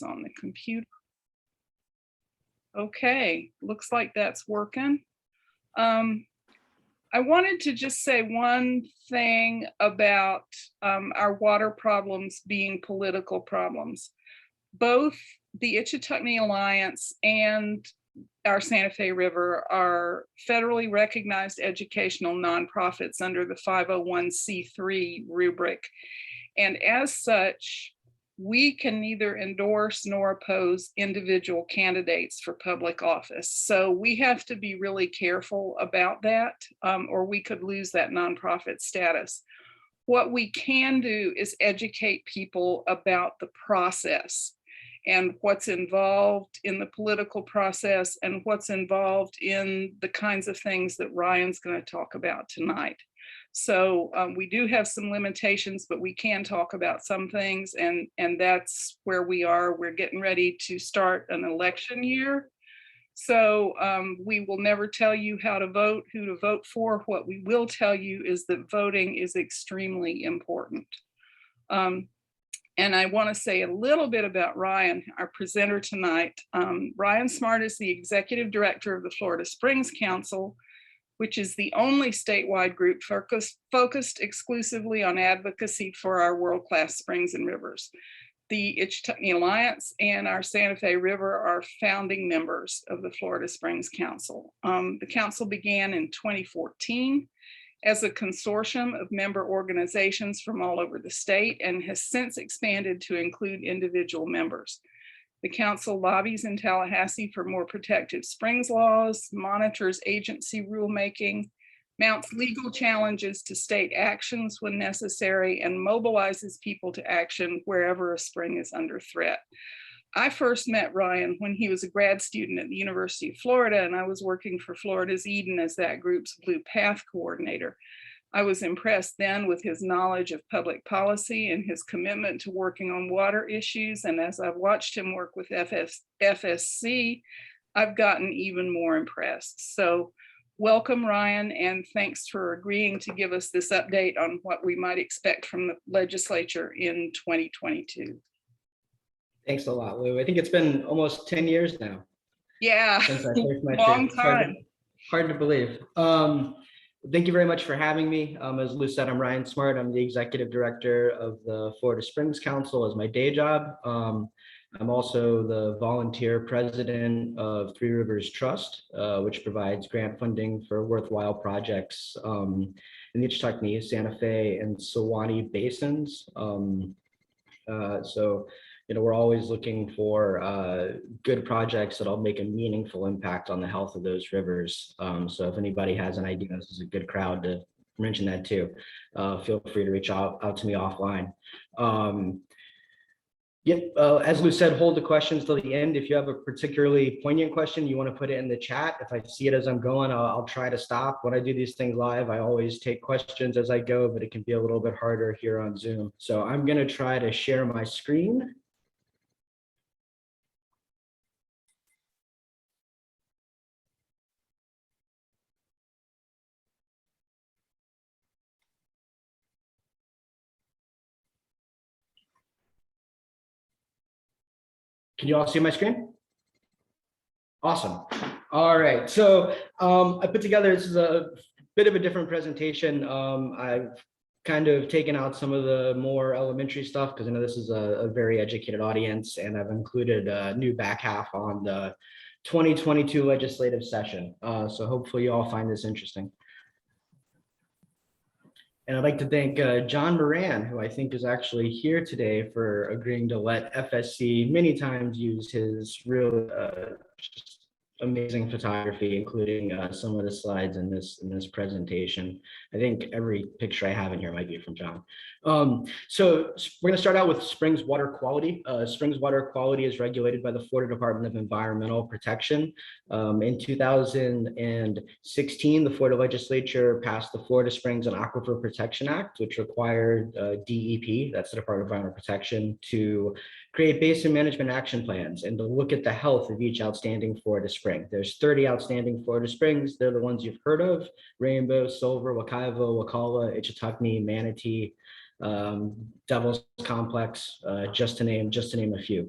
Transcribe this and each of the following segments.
on the computer. Okay, looks like that's working. I wanted to just say one thing about our water problems being political problems. Both the Ichetucknee Alliance and our Santa Fe River are federally recognized educational nonprofits under the 501c3 rubric. And as such, we can neither endorse nor oppose individual candidates for public office. So we have to be really careful about that, or we could lose that nonprofit status. What we can do is educate people about the process and what's involved in the political process and what's involved in the kinds of things that Ryan's going to talk about tonight. So we do have some limitations, but we can talk about some things, and that's where we are. We're getting ready to start an election year. So we will never tell you how to vote, who to vote for. What we will tell you is that voting is extremely important. And I want to say a little bit about Ryan, our presenter tonight. Ryan Smart is the executive director of the Florida Springs Council, which is the only statewide group focused exclusively on advocacy for our world-class springs and rivers. The Ichetucknee Alliance and our Santa Fe River are founding members of the Florida Springs Council. The council began in 2014 as a consortium of member organizations from all over the state and has since expanded to include individual members. The council lobbies in Tallahassee for more protective springs laws, monitors agency rulemaking, mounts legal challenges to state actions when necessary, and mobilizes people to action wherever a spring is under threat. I first met Ryan when he was a grad student at the University of Florida, and I was working for Florida's Eden as that group's Blue Path coordinator. I was impressed then with his knowledge of public policy and his commitment to working on water issues. And as I've watched him work with FSC, I've gotten even more impressed. So welcome, Ryan, and thanks for agreeing to give us this update on what we might expect from the legislature in 2022. Thanks a lot, Lou. I think it's been almost 10 years now. Yeah, since I first met long you. time. Hard to believe. Thank you very much for having me. As Lou said, I'm Ryan Smart. I'm the executive director of the Florida Springs Council as my day job. I'm also the volunteer president of Three Rivers Trust, which provides grant funding for worthwhile projects in the Ichetucknee, Santa Fe, and Suwannee basins. So, you know, we're always looking for good projects that'll make a meaningful impact on the health of those rivers. So if anybody has an idea, this is a good crowd to mention that too. Feel free to reach out to me offline. As Lou said, hold the questions till the end. If you have a particularly poignant question, you want to put it in the chat. If I see it as I'm going, I'll try to stop. When I do these things live, I always take questions as I go, but it can be a little bit harder here on Zoom. So I'm going to try to share my screen. Can you all see my screen? Awesome. All right. So I put together, this is a bit of a different presentation. I've kind of taken out some of the more elementary stuff because I know this is a very educated audience, and I've included a new back half on the 2022 legislative session. So hopefully you all find this interesting. And I'd like to thank John Moran, who I think is actually here today, for agreeing to let FSC many times use his real just amazing photography, including some of the slides in this presentation. I think every picture I have in here might be from John. So we're going to start out with Springs water quality. Springs water quality is regulated by the Florida Department of Environmental Protection. In 2016, the Florida Legislature passed the Florida Springs and Aquifer Protection Act, which required DEP, that's the Department of Environmental Protection, to create basin management action plans and to look at the health of each outstanding Florida spring. There's 30 outstanding Florida springs. They're the ones you've heard of: Rainbow, Silver, Wakaiva, Wakala, Ichetucknee, Manatee, Devil's Complex, just to name a few.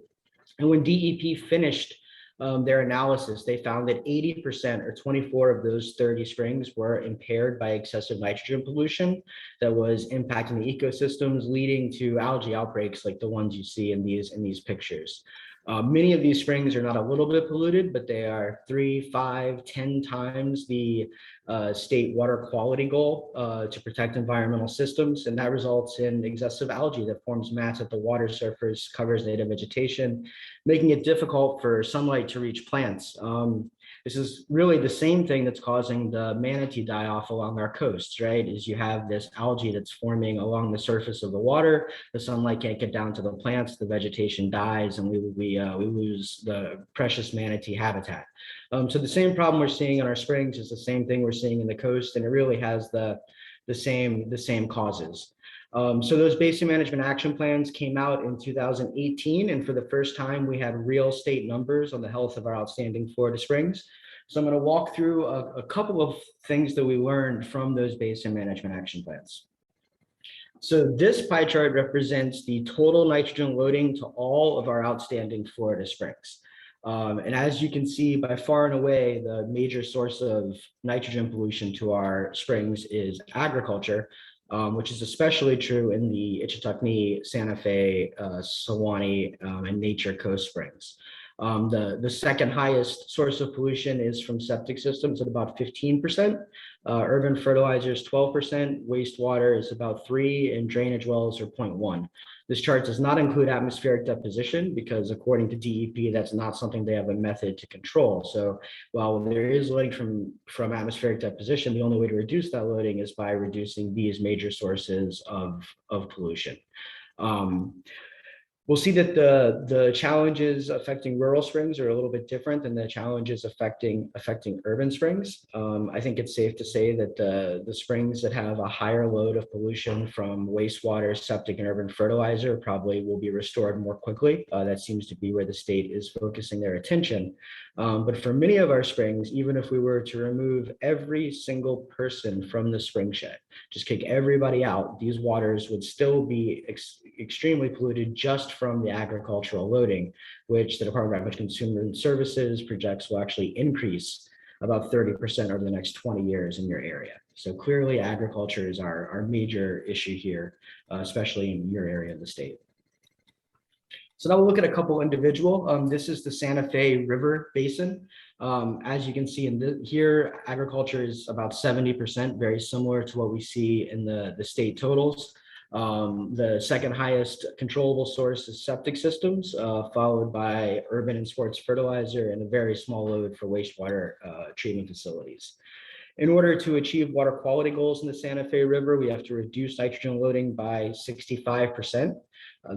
And when DEP finished their analysis, they found that 80% or 24 of those 30 springs were impaired by excessive nitrogen pollution that was impacting the ecosystems, leading to algae outbreaks like the ones you see in these pictures. Many of these springs are not a little bit polluted, but they are 3, 5, 10 times the state water quality goal to protect environmental systems. And that results in excessive algae that forms mats at the water surface, covers native vegetation, making it difficult for sunlight to reach plants. This is really the same thing that's causing the manatee die-off along our coasts, right? Is you have this algae that's forming along the surface of the water. The sunlight can't get down to the plants, the vegetation dies, and we lose the precious manatee habitat. So the same problem we're seeing in our springs is the same thing we're seeing in the coast, and it really has the same causes. So those basin management action plans came out in 2018, and for the first time, we had real state numbers on the health of our outstanding Florida springs. So I'm going to walk through a couple of things that we learned from those basin management action plans. So this pie chart represents the total nitrogen loading to all of our outstanding Florida springs. And as you can see, by far and away, the major source of nitrogen pollution to our springs is agriculture, which is especially true in the Ichetucknee, Santa Fe, Sewanee, and Nature Coast springs. The second highest source of pollution is from septic systems at about 15%. Urban fertilizers 12%, wastewater is about 3%, and drainage wells are 0.1%. This chart does not include atmospheric deposition because according to DEP, that's not something they have a method to control. So while there is loading from atmospheric deposition, the only way to reduce that loading is by reducing these major sources of pollution. We'll see that the challenges affecting rural springs are a little bit different than the challenges affecting urban springs. I think it's safe to say that the springs that have a higher load of pollution from wastewater, septic, and urban fertilizer probably will be restored more quickly. That seems to be where the state is focusing their attention. But for many of our springs, even if we were to remove every single person from the spring shed, just kick everybody out, these waters would still be extremely polluted just from the agricultural loading, which the Department of Agriculture and Consumer Services projects will actually increase about 30% over the next 20 years in your area. So clearly agriculture is our major issue here, especially in your area of the state. So now we'll look at a couple individual. This is the Santa Fe River Basin. As you can see here, agriculture is about 70%, very similar to what we see in the state totals. The second highest controllable source is septic systems, followed by urban and sports fertilizer, and a very small load for wastewater treatment facilities. In order to achieve water quality goals in the Santa Fe River, we have to reduce nitrogen loading by 65%.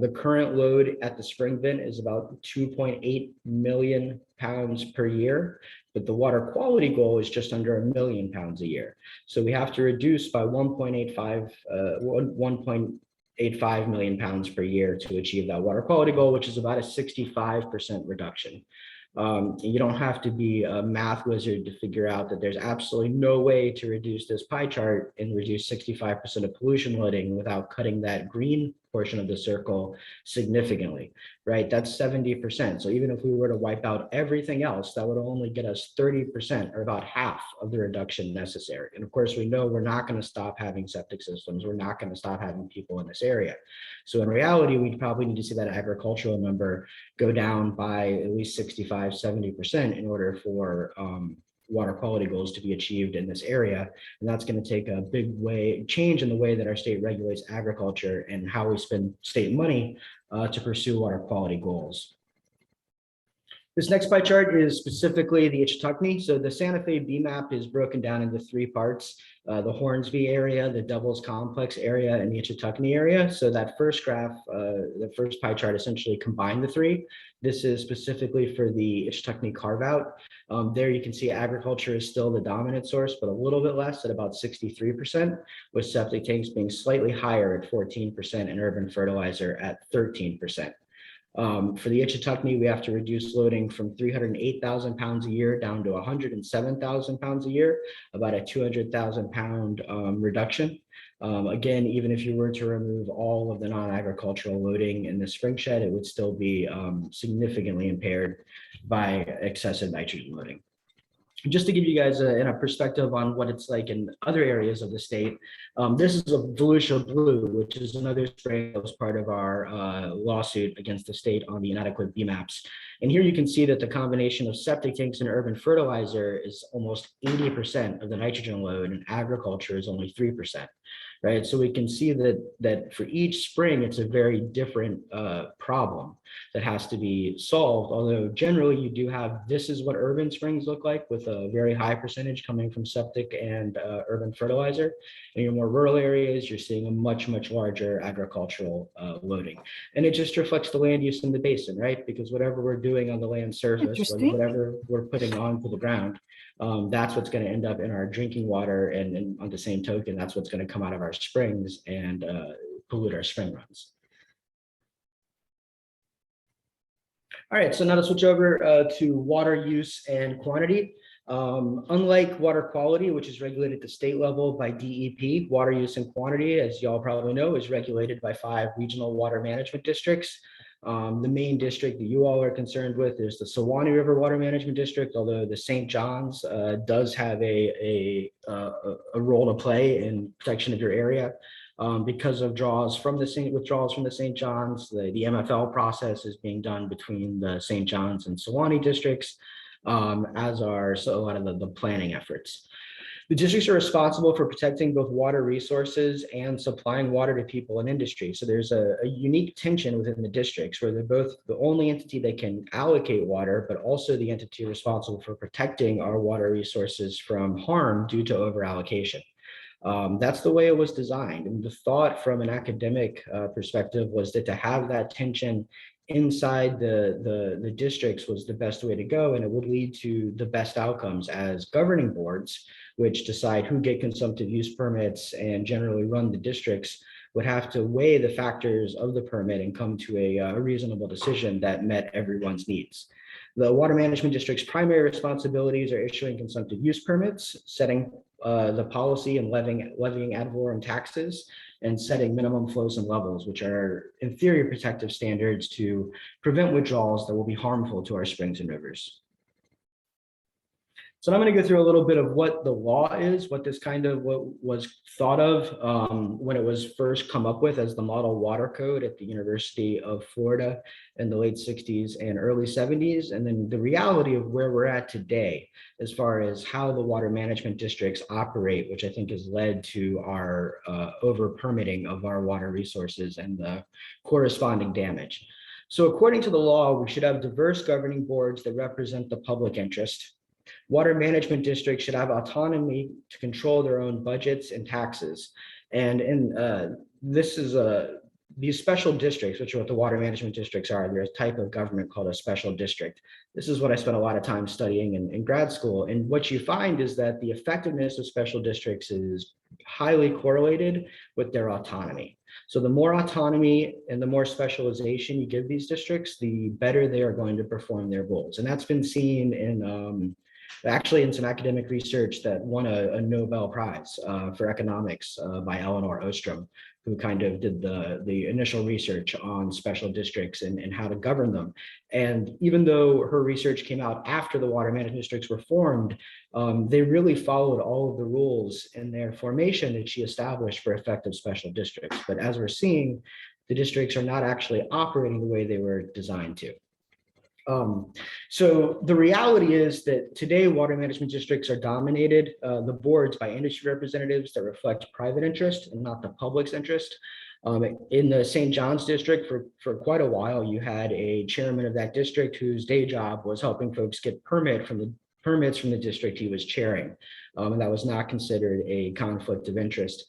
The current load at the spring vent is about 2.8 million pounds per year, but the water quality goal is just under 1 million pounds a year. So we have to reduce by 1.85 million pounds per year to achieve that water quality goal, which is about a 65% reduction. You don't have to be a math wizard to figure out that there's absolutely no way to reduce this pie chart and reduce 65% of pollution loading without cutting that green portion of the circle significantly, right? That's 70%. So even if we were to wipe out everything else, that would only get us 30% or about half of the reduction necessary. And of course, we know we're not going to stop having septic systems. We're not going to stop having people in this area. So in reality, we probably need to see that agricultural number go down by at least 65, 70% in order for water quality goals to be achieved in this area. And that's going to take a big change in the way that our state regulates agriculture and how we spend state money to pursue water quality goals. This next pie chart is specifically the Ichetucknee. So the Santa Fe BMAP is broken down into 3 parts, the Hornsby area, the Devils Complex area, and the Ichetucknee area. So that first graph, the first pie chart essentially combined the 3. This is specifically for the Ichetucknee carve out. There you can see agriculture is still the dominant source, but a little bit less at about 63%, with septic tanks being slightly higher at 14% and urban fertilizer at 13%. For the Ichetucknee, we have to reduce loading from 308,000 pounds a year down to 107,000 pounds a year, about a 200,000 pound reduction. Again, even if you were to remove all of the non-agricultural loading in the spring shed, it would still be significantly impaired by excessive nitrogen loading. Just to give you guys a perspective on what it's like in other areas of the state, this is a Volusia Blue, which is another spring that was part of our lawsuit against the state on the inadequate BMAPs. And here you can see that the combination of septic tanks and urban fertilizer is almost 80% of the nitrogen load, and agriculture is only 3%. Right, so we can see that for each spring, it's a very different problem that has to be solved. Although generally you do have, this is what urban springs look like, with a very high percentage coming from septic and urban fertilizer. In your more rural areas, you're seeing a much larger agricultural loading. And it just reflects the land use in the basin, right? Because whatever we're doing on the land surface, whatever we're putting onto the ground, that's what's going to end up in our drinking water. And on the same token, that's what's going to come out of our springs and pollute our spring runs. All right, so now to switch over to water use and quantity. Unlike water quality, which is regulated at the state level by DEP, water use and quantity, as y'all probably know, is regulated by 5 regional water management districts. The main district that you all are concerned with is the Suwannee River Water Management District, although the St. John's does have a role to play in protection of your area. Because of withdrawals from the St. John's, the MFL process is being done between the St. John's and Suwannee districts, as are a lot of the planning efforts. The districts are responsible for protecting both water resources and supplying water to people and industry. So there's a unique tension within the districts where they're both the only entity that can allocate water, but also the entity responsible for protecting our water resources from harm due to over allocation. That's the way it was designed. And the thought from an academic perspective was that to have that tension inside the districts was the best way to go, and it would lead to the best outcomes, as governing boards, which decide who get consumptive use permits and generally run the districts, would have to weigh the factors of the permit and come to a reasonable decision that met everyone's needs. The water management district's primary responsibilities are issuing consumptive use permits, setting the policy and levying ad valorem taxes, and setting minimum flows and levels, which are in theory protective standards to prevent withdrawals that will be harmful to our springs and rivers. So I'm going to go through a little bit of what the law is, what was thought of when it was first come up with as the model water code at the University of Florida in the late 60s and early 70s, and then the reality of where we're at today as far as how the water management districts operate, which I think has led to our over permitting of our water resources and the corresponding damage. So according to the law, we should have diverse governing boards that represent the public interest. Water management districts should have autonomy to control their own budgets and taxes. And these special districts, which are what the water management districts are, they're a type of government called a special district. This is what I spent a lot of time studying in grad school. And what you find is that the effectiveness of special districts is highly correlated with their autonomy. So the more autonomy and the more specialization you give these districts, the better they are going to perform their goals. And that's been seen in actually in some academic research that won a Nobel Prize for economics by Eleanor Ostrom, who kind of did the initial research on special districts and how to govern them. And even though her research came out after the water management districts were formed, they really followed all of the rules in their formation that she established for effective special districts. But as we're seeing, the districts are not actually operating the way they were designed to. So the reality is that today water management districts are dominated, the boards, by industry representatives that reflect private interest and not the public's interest. In the St. John's district for quite a while, you had a chairman of that district whose day job was helping folks get permits from the district he was chairing. And that was not considered a conflict of interest.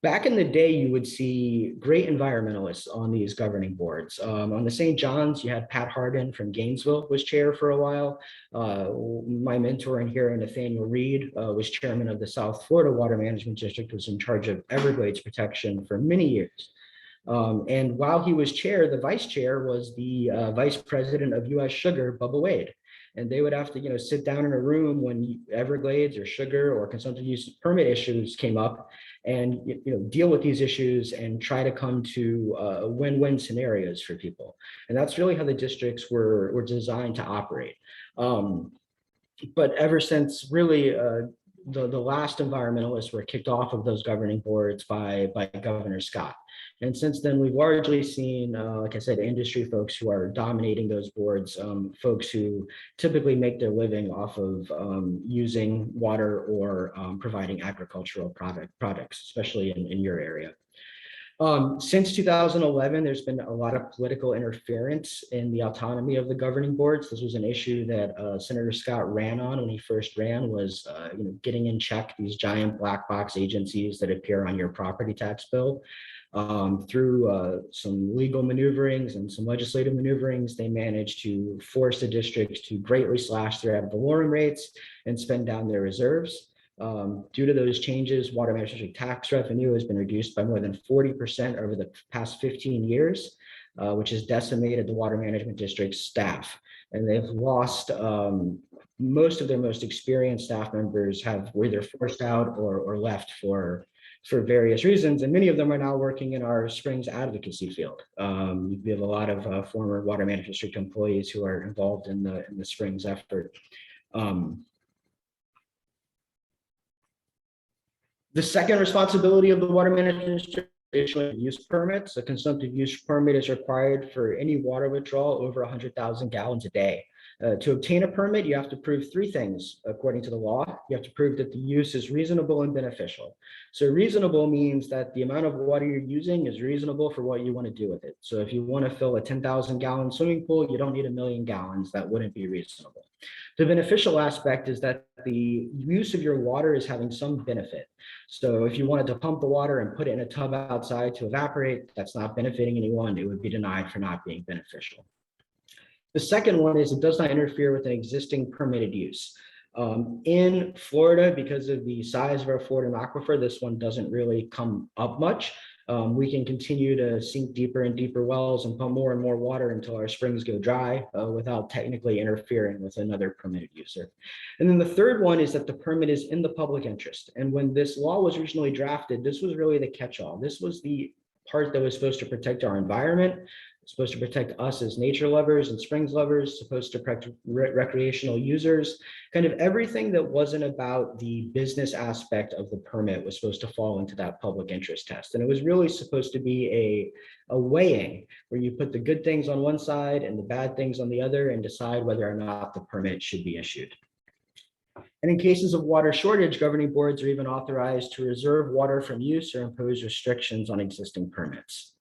Back in the day, you would see great environmentalists on these governing boards. On the St. John's, you had Pat Hardin from Gainesville was chair for a while. My mentor in here, Nathaniel Reed, was chairman of the South Florida Water Management District, was in charge of Everglades protection for many years. And while he was chair, the vice chair was the vice president of U.S. Sugar, Bubba Wade. and they would have to, sit down in a room when Everglades or sugar or consumptive use permit issues came up, and deal with these issues and try to come to win-win scenarios for people. And that's really how the districts were designed to operate. But ever since really the last environmentalists were kicked off of those governing boards by Governor Scott. And since then, we've largely seen, like I said, industry folks who are dominating those boards, folks who typically make their living off of using water or providing agricultural products, especially in your area. Since 2011, there's been a lot of political interference in the autonomy of the governing boards. This was an issue that Senator Scott ran on when he first ran, was getting in check these giant black box agencies that appear on your property tax bill. Through some legal maneuverings and some legislative maneuverings, they managed to force the districts to greatly slash their ad valorem rates and spend down their reserves. Due to those changes, water management tax revenue has been reduced by more than 40% over the past 15 years, which has decimated the water management district's staff. And they've lost most of their most experienced staff members were either forced out or left for various reasons. And many of them are now working in our Springs advocacy field. We have a lot of former water management district employees who are involved in the Springs effort. The second responsibility of the water management district is issuing use permits. A consumptive use permit is required for any water withdrawal over 100,000 gallons a day. To obtain a permit, you have to prove three things according to the law. You have to prove that the use is reasonable and beneficial. So reasonable means that the amount of water you're using is reasonable for what you want to do with it. So if you want to fill a 10,000 gallon swimming pool, you don't need 1 million gallons. That wouldn't be reasonable. The beneficial aspect is that the use of your water is having some benefit. So if you wanted to pump the water and put it in a tub outside to evaporate, that's not benefiting anyone. It would be denied for not being beneficial. The second one is it does not interfere with an existing permitted use. In Florida, because of the size of our Florida aquifer, this one doesn't really come up much. We can continue to sink deeper and deeper wells and pump more and more water until our springs go dry without technically interfering with another permitted user. And then the third one is that the permit is in the public interest. And when this law was originally drafted, this was really the catch-all. This was the part that was supposed to protect our environment, supposed to protect us as nature lovers and springs lovers, supposed to protect recreational users. Kind of everything that wasn't about the business aspect of the permit was supposed to fall into that public interest test. And it was really supposed to be a weighing where you put the good things on one side and the bad things on the other and decide whether or not the permit should be issued. And in cases of water shortage, governing boards are even authorized to reserve water from use or impose restrictions on existing permits.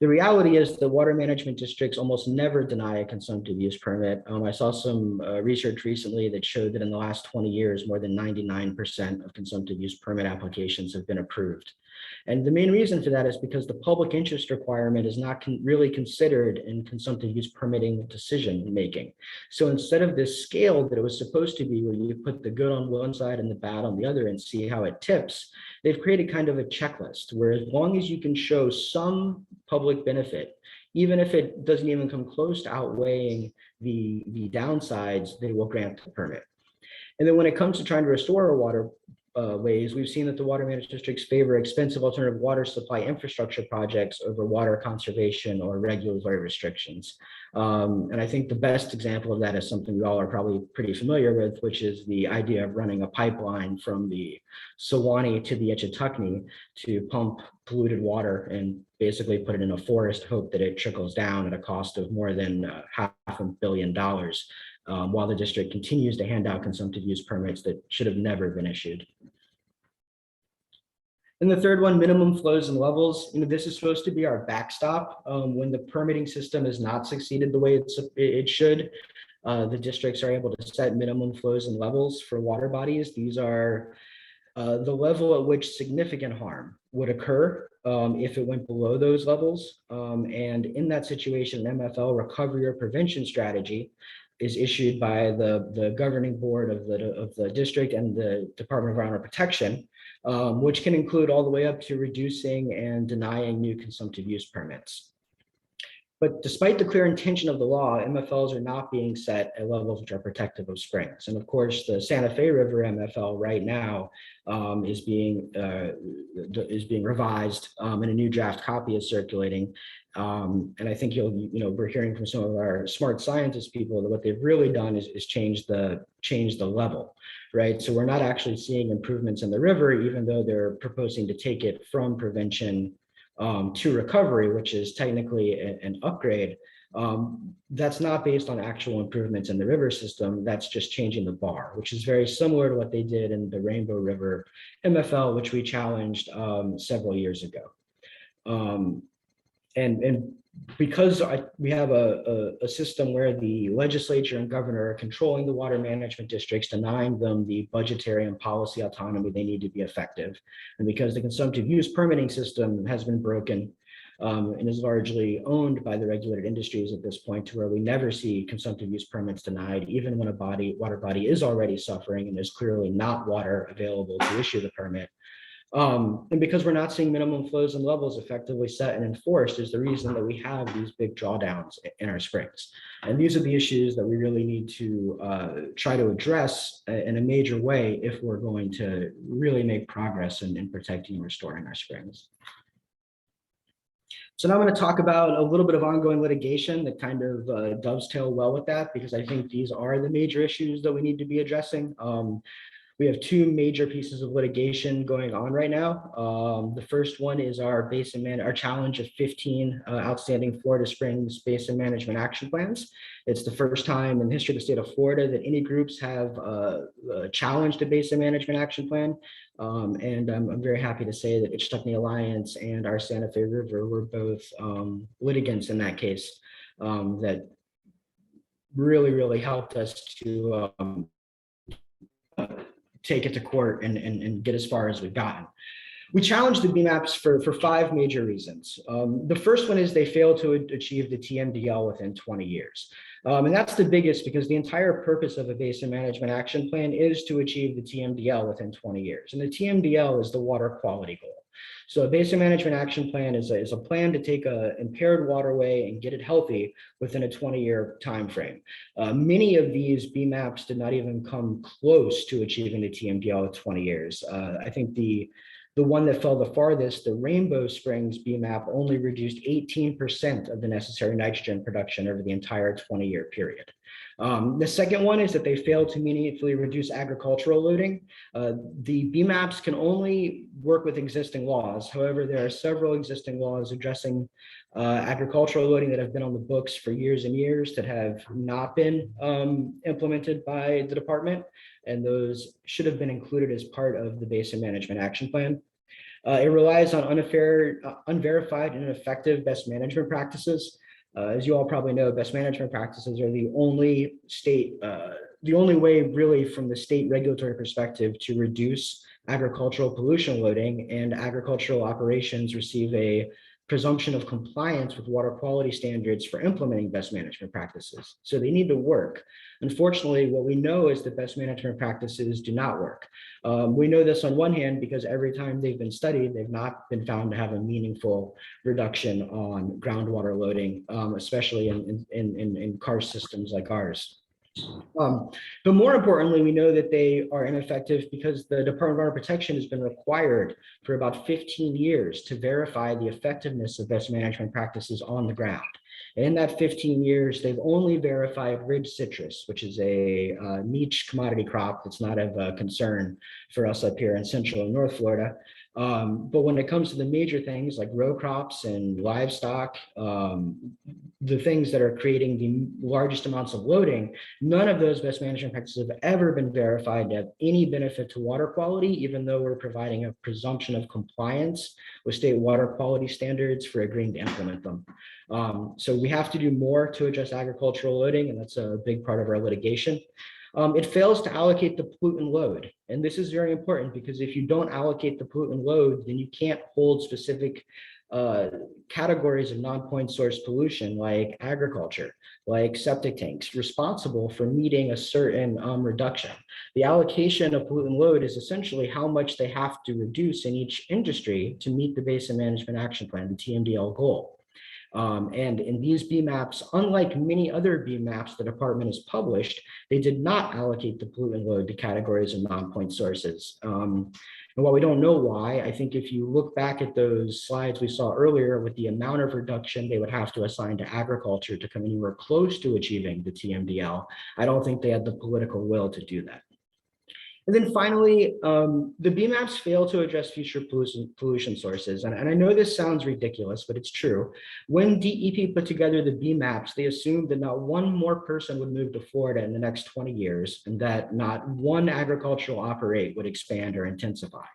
The reality is the water management districts almost never deny a consumptive use permit. I saw some research recently that showed that in the last 20 years, more than 99% of consumptive use permit applications have been approved. And the main reason for that is because the public interest requirement is not really considered in consumptive use permitting decision making. So instead of this scale that it was supposed to be where you put the good on one side and the bad on the other and see how it tips, they've created kind of a checklist where as long as you can show some public benefit, even if it doesn't even come close to outweighing the downsides, they will grant the permit. And then when it comes to trying to restore our water ways, we've seen that the water management districts favor expensive alternative water supply infrastructure projects over water conservation or regulatory restrictions. And I think the best example of that is something we all are probably pretty familiar with, which is the idea of running a pipeline from the Sewanee to the Ichetucknee to pump polluted water and basically put it in a forest, hope that it trickles down at a cost of more than $500 million. While the district continues to hand out consumptive use permits that should have never been issued. And the third one, minimum flows and levels. This is supposed to be our backstop when the permitting system has not succeeded the way it should. The districts are able to set minimum flows and levels for water bodies. These are the level at which significant harm would occur if it went below those levels. And in that situation, an MFL recovery or prevention strategy is issued by the governing board of the district and the Department of Environmental Protection, which can include all the way up to reducing and denying new consumptive use permits. But despite the clear intention of the law, MFLs are not being set at levels which are protective of springs. And of course, the Santa Fe River MFL right now is being revised, and a new draft copy is circulating. And I think we're hearing from some of our smart scientist people that what they've really done is change the level, right? So we're not actually seeing improvements in the river, even though they're proposing to take it from prevention to recovery, which is technically an upgrade. That's not based on actual improvements in the river system. That's just changing the bar, which is very similar to what they did in the Rainbow River MFL, which we challenged several years ago. And because we have a system where the legislature and governor are controlling the water management districts, denying them the budgetary and policy autonomy they need to be effective, and because the consumptive use permitting system has been broken and is largely owned by the regulated industries at this point, to where we never see consumptive use permits denied, even when a water body is already suffering and there's clearly not water available to issue the permit. And because we're not seeing minimum flows and levels effectively set and enforced is the reason that we have these big drawdowns in our springs. And these are the issues that we really need to try to address in a major way if we're going to really make progress in protecting and restoring our springs. So now I'm going to talk about a little bit of ongoing litigation that kind of dovetail well with that, because I think these are the major issues that we need to be addressing. We have two major pieces of litigation going on right now. The first one is our challenge of 15 outstanding Florida Springs basin management action plans. It's the first time in the history of the state of Florida that any groups have challenged a basin management action plan. And I'm very happy to say that Ichetucknee Alliance and our Santa Fe River were both litigants in that case that really helped us to take it to court and get as far as we've gotten. We challenged the BMAPs for 5 major reasons. The first one is they failed to achieve the TMDL within 20 years. And that's the biggest, because the entire purpose of a basin management action plan is to achieve the TMDL within 20 years. And the TMDL is the water quality goal. So a basin management action plan is a plan to take an impaired waterway and get it healthy within a 20-year time frame. Many of these BMAPs did not even come close to achieving the TMDL at 20 years. I think the one that fell the farthest, the Rainbow Springs BMAP, only reduced 18% of the necessary nitrogen production over the entire 20-year period. The second one is that they failed to meaningfully reduce agricultural loading. The BMAPs can only work with existing laws. However, there are several existing laws addressing agricultural loading that have been on the books for years and years that have not been implemented by the department, and those should have been included as part of the basin management action plan. It relies on unverified and ineffective best management practices. As you all probably know, best management practices are the only way really from the state regulatory perspective to reduce agricultural pollution loading, and agricultural operations receive a presumption of compliance with water quality standards for implementing best management practices. So they need to work. Unfortunately, what we know is that best management practices do not work. We know this on one hand because every time they've been studied, they've not been found to have a meaningful reduction on groundwater loading, especially in karst systems like ours. But more importantly, we know that they are ineffective because the Department of Water Protection has been required for about 15 years to verify the effectiveness of best management practices on the ground. And in that 15 years, they've only verified ridge citrus, which is a niche commodity crop that's not of concern for us up here in Central and North Florida. But when it comes to the major things like row crops and livestock, the things that are creating the largest amounts of loading, none of those best management practices have ever been verified to have any benefit to water quality, even though we're providing a presumption of compliance with state water quality standards for agreeing to implement them. So we have to do more to address agricultural loading, and that's a big part of our litigation. It fails to allocate the pollutant load. And this is very important because if you don't allocate the pollutant load, then you can't hold specific categories of non-point source pollution like agriculture, like septic tanks, responsible for meeting a certain reduction. The allocation of pollutant load is essentially how much they have to reduce in each industry to meet the basin management action plan, the TMDL goal. And in these BMAPs, unlike many other BMAPs the department has published, they did not allocate the pollutant load to categories of non-point sources. And while we don't know why, I think if you look back at those slides we saw earlier with the amount of reduction they would have to assign to agriculture to come anywhere close to achieving the TMDL, I don't think they had the political will to do that. And then finally, the BMAPs fail to address future pollution sources. And I know this sounds ridiculous, but it's true. When DEP put together the BMAPs, they assumed that not one more person would move to Florida in the next 20 years, and that not one agricultural operate would expand or intensify.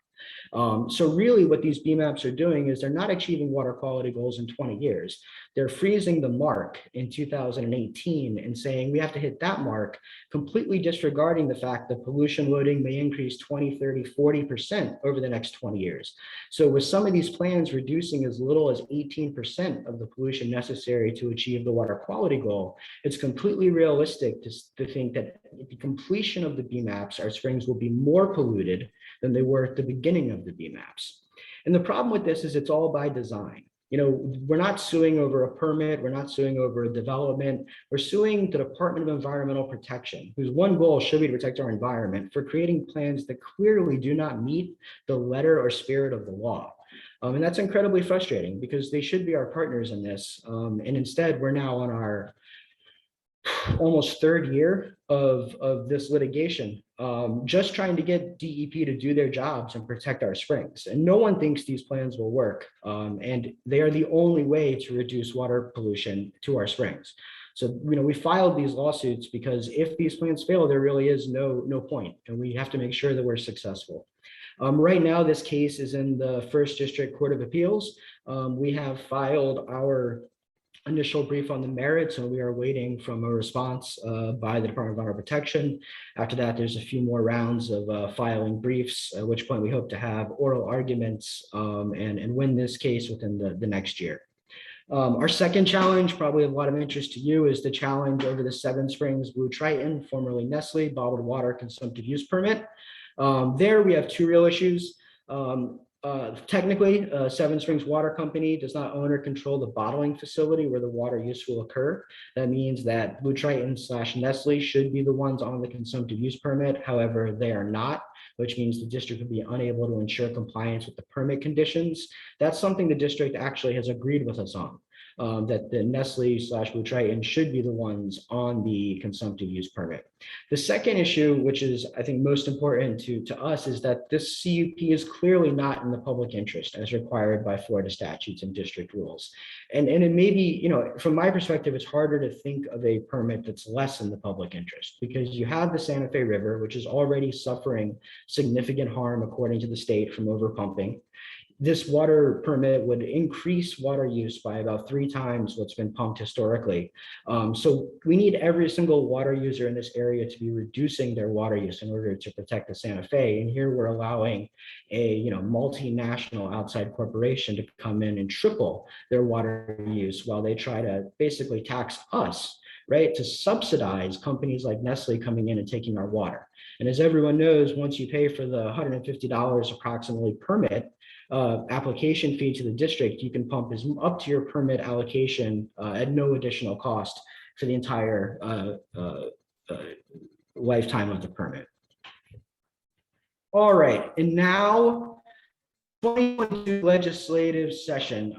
So really what these BMAPs are doing is they're not achieving water quality goals in 20 years. They're freezing the mark in 2018 and saying we have to hit that mark, completely disregarding the fact that pollution loading may increase 20, 30, 40% over the next 20 years. So with some of these plans reducing as little as 18% of the pollution necessary to achieve the water quality goal, it's completely realistic to think that at the completion of the BMAPs, our springs will be more polluted than they were at the beginning of the BMAPs. And the problem with this is it's all by design. We're not suing over a permit. We're not suing over a development. We're suing the Department of Environmental Protection, whose one goal should be to protect our environment, for creating plans that clearly do not meet the letter or spirit of the law. And that's incredibly frustrating because they should be our partners in this. And instead, we're now on our almost third year of this litigation, just trying to get DEP to do their jobs and protect our springs. And no one thinks these plans will work. And they are the only way to reduce water pollution to our springs. So, we filed these lawsuits because if these plans fail, there really is no point. And we have to make sure that we're successful. Right now, this case is in the First District Court of Appeals. We have filed our initial brief on the merits, and we are waiting from a response by the Department of Environmental Protection. After that, there's a few more rounds of filing briefs, at which point we hope to have oral arguments and win this case within the next year. Our second challenge, probably of a lot of interest to you, is the challenge over the Seven Springs Blue Triton, formerly Nestle, bottled water consumptive use permit. There we have two real issues. Technically, Seven Springs Water Company does not own or control the bottling facility where the water use will occur. That means that Blue Triton / Nestle should be the ones on the consumptive use permit. However, they are not, which means the district would be unable to ensure compliance with the permit conditions. That's something the district actually has agreed with us on. That the Nestle / Blue Triton should be the ones on the consumptive use permit. The second issue, which is I think most important to us, is that this CUP is clearly not in the public interest as required by Florida statutes and district rules. And it may be, from my perspective, it's harder to think of a permit that's less in the public interest because you have the Santa Fe River, which is already suffering significant harm according to the state from overpumping. This water permit would increase water use by about 3 times what's been pumped historically. So we need every single water user in this area to be reducing their water use in order to protect the Santa Fe. And here we're allowing a multinational outside corporation to come in and triple their water use while they try to basically tax us, right, to subsidize companies like Nestle coming in and taking our water. And as everyone knows, once you pay for the $150 approximately permit, application fee to the district, you can pump up to your permit allocation at no additional cost for the entire lifetime of the permit. All right, and now 2022 legislative session.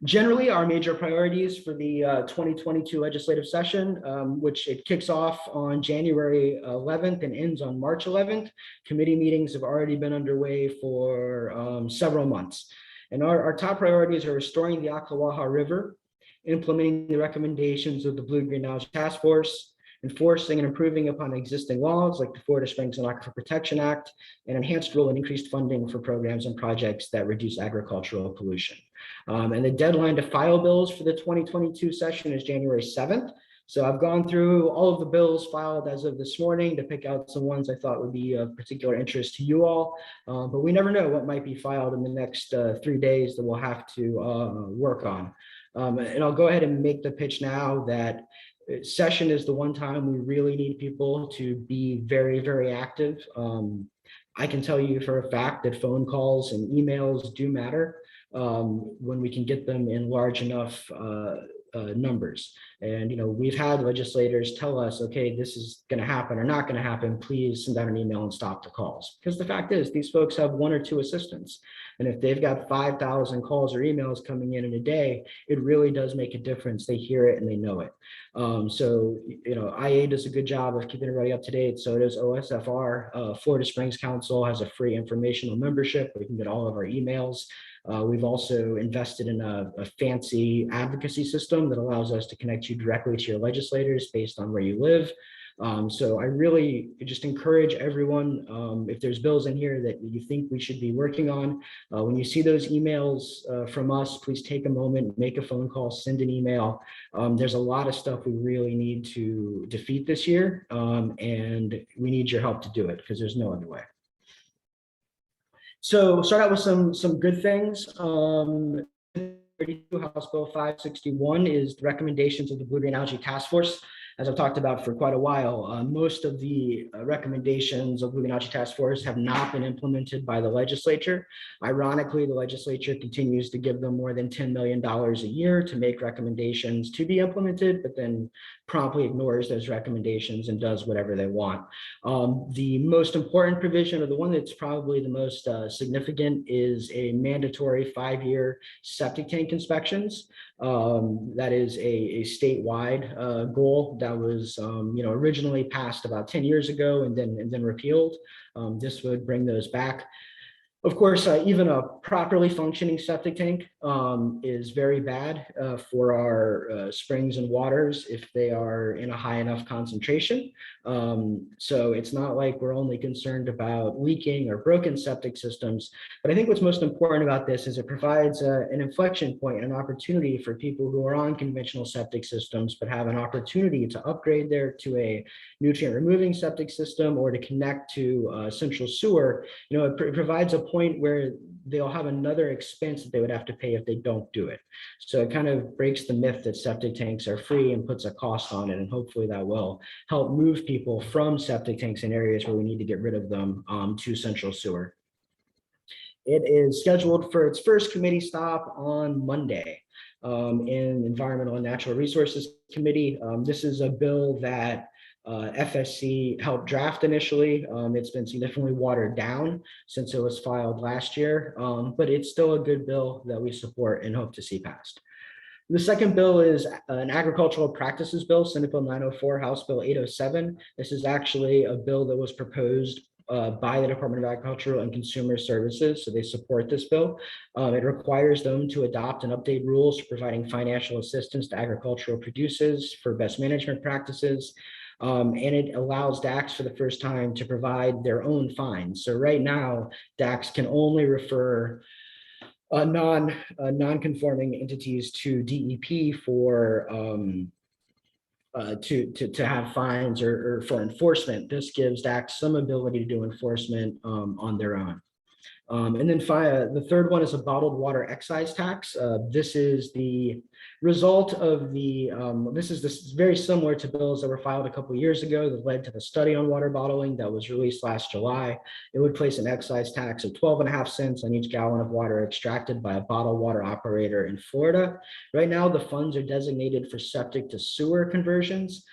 Generally, our major priorities for the 2022 legislative session, which it kicks off on January 11th and ends on March 11th. Committee meetings have already been underway for several months. And our top priorities are restoring the Ocklawaha River, implementing the recommendations of the Blue-Green Algae Task Force, enforcing and improving upon existing laws like the Florida Springs and Aquifer Protection Act, and enhanced role and increased funding for programs and projects that reduce agricultural pollution. And the deadline to file bills for the 2022 session is January 7th. So I've gone through all of the bills filed as of this morning to pick out some ones I thought would be of particular interest to you all. But we never know what might be filed in the next 3 days that we'll have to work on. And I'll go ahead and make the pitch now that session is the one time we really need people to be very, very active. I can tell you for a fact that phone calls and emails do matter. when we can get them in large enough numbers. And, we've had legislators tell us, okay, this is going to happen or not going to happen. Please send out an email and stop the calls. Because the fact is, these folks have one or two assistants. And if they've got 5,000 calls or emails coming in a day, it really does make a difference. They hear it and they know it. So, IA does a good job of keeping everybody up to date. So does OSFR. Florida Springs Council has a free informational membership. We can get all of our emails. We've also invested in a fancy advocacy system that allows us to connect you directly to your legislators based on where you live. So I really just encourage everyone, if there's bills in here that you think we should be working on, when you see those emails from us, please take a moment, make a phone call, send an email. There's a lot of stuff we really need to defeat this year, and we need your help to do it because there's no other way. So start out with some good things. 32 House Bill 561 is the recommendations of the Blue Green Algae Task Force. As I've talked about for quite a while, most of the recommendations of the Blue Green Algae Task Force have not been implemented by the legislature. Ironically, the legislature continues to give them more than $10 million a year to make recommendations to be implemented, but then promptly ignores those recommendations and does whatever they want. The most important provision, or the one that's probably the most significant, is a mandatory 5-year septic tank inspections. That is a statewide goal that was originally passed about 10 years ago and then repealed. This would bring those back. Of course, even a properly functioning septic tank is very bad for our springs and waters if they are in a high enough concentration. So it's not like we're only concerned about leaking or broken septic systems. But I think what's most important about this is it provides an inflection point, an opportunity for people who are on conventional septic systems but have an opportunity to upgrade there to a nutrient removing septic system or to connect to central sewer. It provides a point where they'll have another expense that they would have to pay if they don't do it. So it kind of breaks the myth that septic tanks are free and puts a cost on it. And hopefully that will help move people from septic tanks in areas where we need to get rid of them to central sewer. It is scheduled for its first committee stop on Monday in Environmental and Natural Resources Committee. This is a bill that FSC helped draft initially. It's been significantly watered down since it was filed last year, but it's still a good bill that we support and hope to see passed. The second bill is an agricultural practices bill, Senate Bill 904, House Bill 807. This is actually a bill that was proposed by the Department of Agriculture and Consumer Services, so they support this bill. It requires them to adopt and update rules for providing financial assistance to agricultural producers for best management practices. And it allows DACs for the first time to provide their own fines. So right now, DACs can only refer non-conforming entities to DEP for to have fines or for enforcement. This gives DACs some ability to do enforcement on their own. And then the third one is a bottled water excise tax. This is the result of the, this is very similar to bills that were filed a couple of years ago that led to the study on water bottling that was released last July. It would place an excise tax of 12.5 cents on each gallon of water extracted by a bottled water operator in Florida. Right now, the funds are designated for septic to sewer conversions.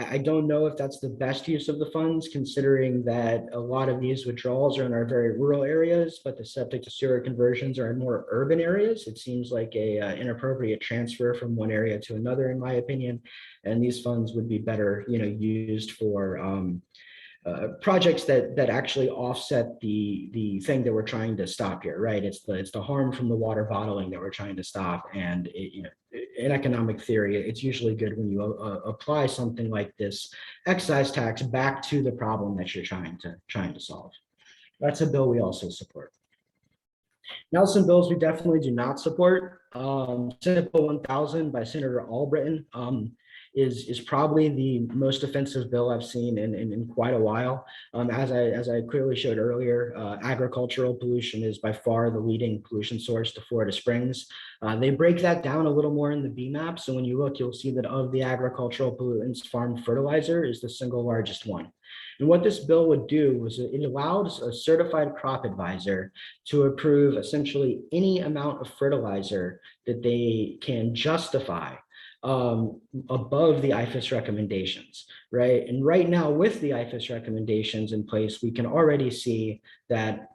I don't know if that's the best use of the funds, considering that a lot of these withdrawals are in our very rural areas, but the septic to sewer conversions are in more urban areas. It seems like a inappropriate transfer from one area to another, in my opinion. And these funds would be better, used for projects that actually offset the thing that we're trying to stop here, right? It's the harm from the water bottling that we're trying to stop. And in economic theory, it's usually good when you apply something like this excise tax back to the problem that you're trying to solve. That's a bill we also support. Now, some bills we definitely do not support. Senate Bill 1000 by Senator Albritton is probably the most offensive bill I've seen in quite a while. As I clearly showed earlier, agricultural pollution is by far the leading pollution source to Florida Springs. They break that down a little more in the BMAP. So when you look, you'll see that of the agricultural pollutants, farm fertilizer is the single largest one. And what this bill would do was it allows a certified crop advisor to approve essentially any amount of fertilizer that they can justify above the IFAS recommendations, right? And right now with the IFAS recommendations in place, we can already see that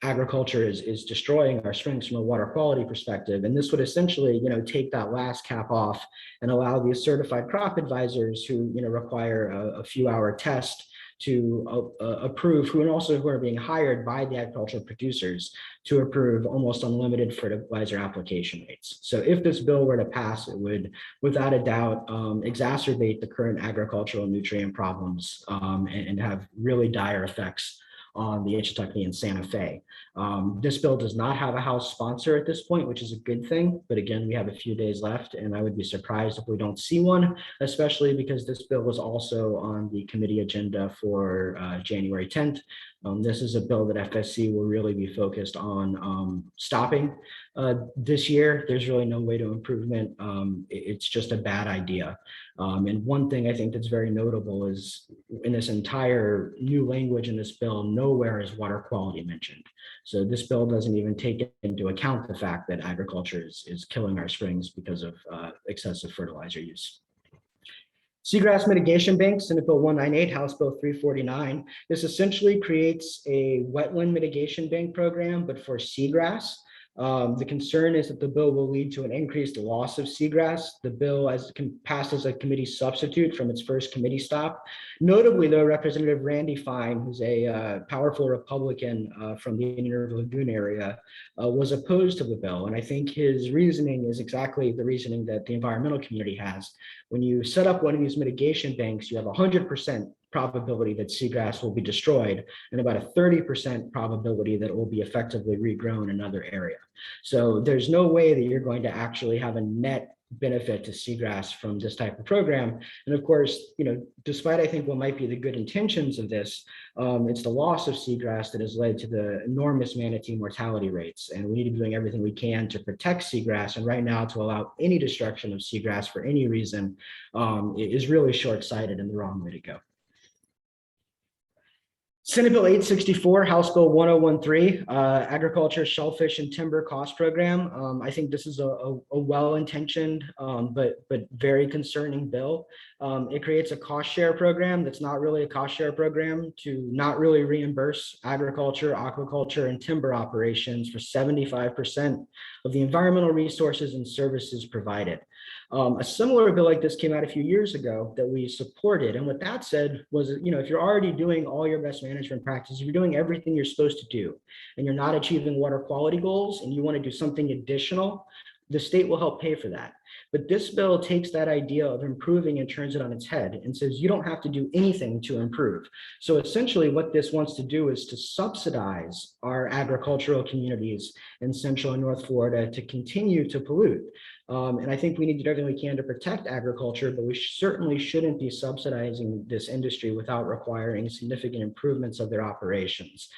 agriculture is destroying our springs from a water quality perspective. And this would essentially, take that last cap off and allow these certified crop advisors who, require a few hour test to approve, who are being hired by the agricultural producers to approve almost unlimited fertilizer application rates. So if this bill were to pass, it would, without a doubt, exacerbate the current agricultural nutrient problems and have really dire effects on the Ichetucknee and Santa Fe. This bill does not have a House sponsor at this point, which is a good thing. But again, we have a few days left, and I would be surprised if we don't see one, especially because this bill was also on the committee agenda for January 10th. This is a bill that FSC will really be focused on stopping this year. There's really no way to improvement. It's just a bad idea. And one thing I think that's very notable is in this entire new language in this bill, nowhere is water quality mentioned. So this bill doesn't even take into account the fact that agriculture is killing our springs because of excessive fertilizer use. Seagrass mitigation banks, Senate Bill 198, House Bill 349. This essentially creates a wetland mitigation bank program, but for seagrass. The concern is that the bill will lead to an increased loss of seagrass. The bill passed as a committee substitute from its first committee stop. Notably, though, Representative Randy Fine, who's a powerful Republican from the Indian River Lagoon area, was opposed to the bill. And I think his reasoning is exactly the reasoning that the environmental community has. When you set up one of these mitigation banks, you have 100% probability that seagrass will be destroyed and about a 30% probability that it will be effectively regrown in another area. So there's no way that you're going to actually have a net benefit to seagrass from this type of program. And of course, despite I think what might be the good intentions of this, it's the loss of seagrass that has led to the enormous manatee mortality rates. And we need to be doing everything we can to protect seagrass. And right now, to allow any destruction of seagrass for any reason is really short-sighted and the wrong way to go. Senate Bill 864, House Bill 1013, Agriculture, Shellfish, and Timber Cost Program. I think this is a well-intentioned but very concerning bill. It creates a cost share program that's not really a cost share program to not really reimburse agriculture, aquaculture, and timber operations for 75% of the environmental resources and services provided. A similar bill like this came out a few years ago that we supported. And what that said was, if you're already doing all your best management practices, you're doing everything you're supposed to do, and you're not achieving water quality goals, and you want to do something additional, the state will help pay for that. But this bill takes that idea of improving and turns it on its head and says you don't have to do anything to improve. So essentially what this wants to do is to subsidize our agricultural communities in Central and North Florida to continue to pollute. And I think we need to do everything we can to protect agriculture, but we certainly shouldn't be subsidizing this industry without requiring significant improvements of their operations.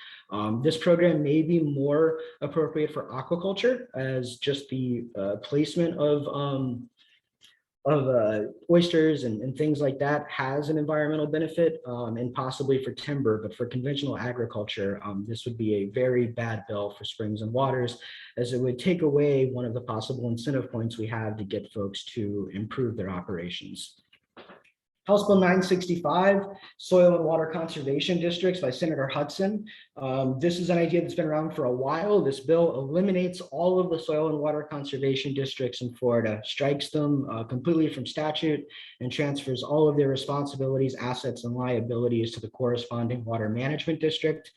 This program may be more appropriate for aquaculture as just the placement of oysters and things like that has an environmental benefit, and possibly for timber, but for conventional agriculture, this would be a very bad bill for springs and waters, as it would take away one of the possible incentive points we have to get folks to improve their operations. House Bill 965, Soil and Water Conservation Districts by Senator Hudson. This is an idea that's been around for a while. This bill eliminates all of the soil and water conservation districts in Florida, strikes them completely from statute, and transfers all of their responsibilities, assets, and liabilities to the corresponding water management district.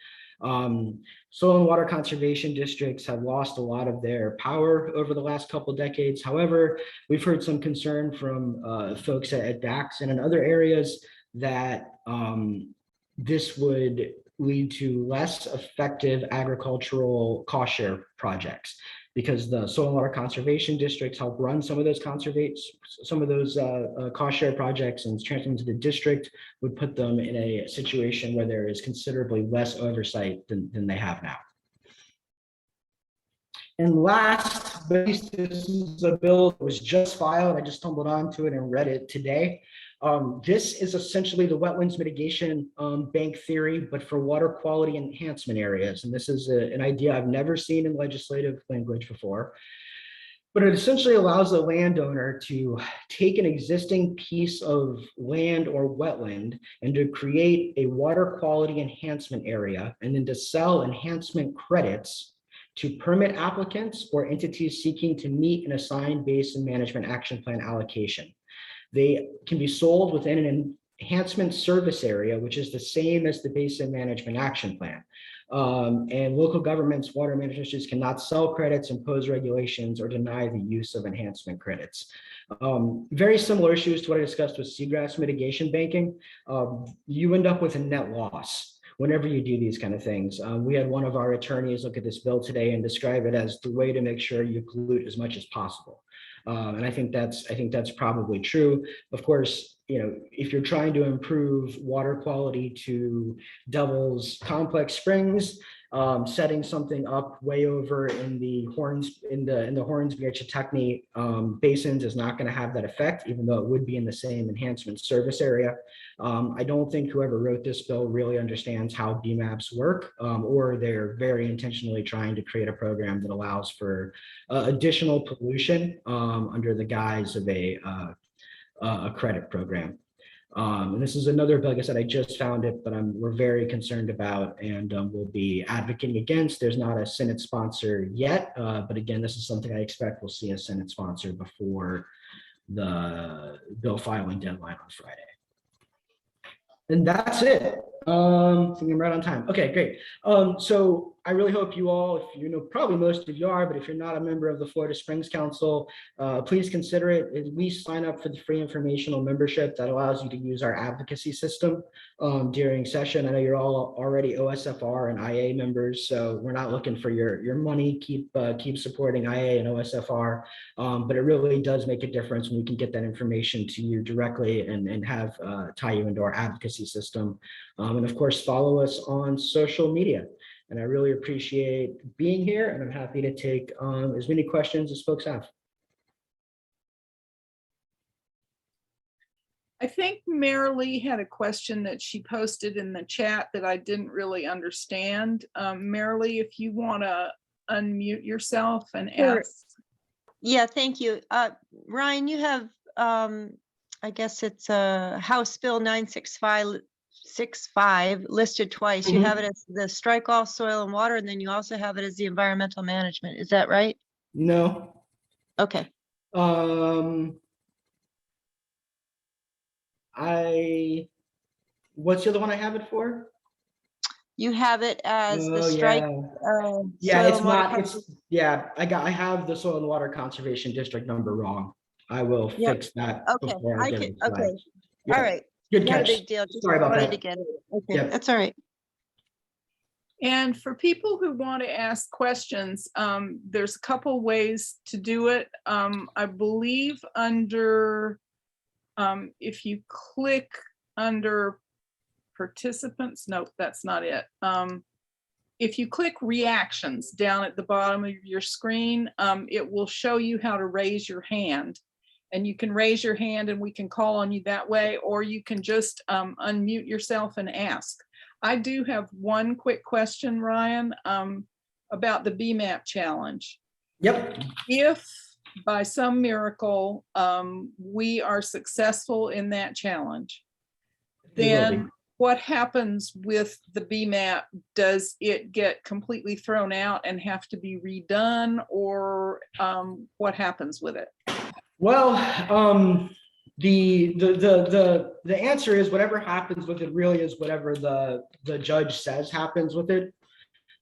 Soil and water conservation districts have lost a lot of their power over the last couple of decades. However, we've heard some concern from folks at DAX and in other areas that this would lead to less effective agricultural cost share projects. because the soil and water conservation districts help run some of those cost share projects, and transferring to the district would put them in a situation where there is considerably less oversight than they have now. And last but least, this is a bill that was just filed. I just stumbled onto it and read it today. This is essentially the wetlands mitigation bank theory, but for water quality enhancement areas. And this is an idea I've never seen in legislative language before. But it essentially allows the landowner to take an existing piece of land or wetland and to create a water quality enhancement area, and then to sell enhancement credits to permit applicants or entities seeking to meet an assigned basin management action plan allocation. They can be sold within an enhancement service area, which is the same as the basin management action plan. And local governments, water management districts cannot sell credits, impose regulations, or deny the use of enhancement credits. Very similar issues to what I discussed with seagrass mitigation banking. You end up with a net loss whenever you do these kind of things. We had one of our attorneys look at this bill today and describe it as the way to make sure you pollute as much as possible. And I think that's probably true. Of course, if you're trying to improve water quality to Devil's Complex Springs, setting something up way over in the Hornsby Ichetucknee basins is not going to have that effect, even though it would be in the same enhancement service area. I don't think whoever wrote this bill really understands how BMAPs work, or they're very intentionally trying to create a program that allows for additional pollution under the guise of a credit program. And this is another bill, like I said, I just found it, but we're very concerned about, and we'll be advocating against. There's not a Senate sponsor yet, but again, this is something I expect we'll see a Senate sponsor before the bill filing deadline on Friday. And that's it. I think I'm right on time. Okay, great. So I really hope you all, if probably most of you are, but if you're not a member of the Florida Springs Council, please consider it. At least sign up for the free informational membership that allows you to use our advocacy system during session. I know you're all already OSFR and IA members, so we're not looking for your money. Keep supporting IA and OSFR, but it really does make a difference when we can get that information to you directly and have tie you into our advocacy system. And of course, follow us on social media. And I really appreciate being here, and I'm happy to take as many questions as folks have. I think Marilee had a question that she posted in the chat that I didn't really understand. Marilee, if you want to unmute yourself and Sure. ask. Yeah, thank you. Ryan, you have, I guess it's House Bill 965 listed twice. You have it as the strike all soil and water, and then you also have it as the environmental management. Is that right? No. Okay. What's the other one I have it for? You have it as the strike. Yeah, it's not. I have the soil and water conservation district number wrong. I will fix that. Okay. Before I get it. Okay. Yeah. All right. Good Not a catch. big deal. Just Sorry about wanted that. to get it. Okay. Yep. That's all right. And for people who want to ask questions, there's a couple ways to do it. I believe under, if you click under participants, nope, that's not it. If you click reactions down at the bottom of your screen, it will show you how to raise your hand. And you can raise your hand and we can call on you that way, or you can just unmute yourself and ask. I do have one quick question, Ryan, about the BMAP challenge. Yep. If by some miracle we are successful in that challenge, then what happens with the BMAP? Does it get completely thrown out and have to be redone, or what happens with it? Well, the answer is whatever happens with it really is whatever the judge says happens with it.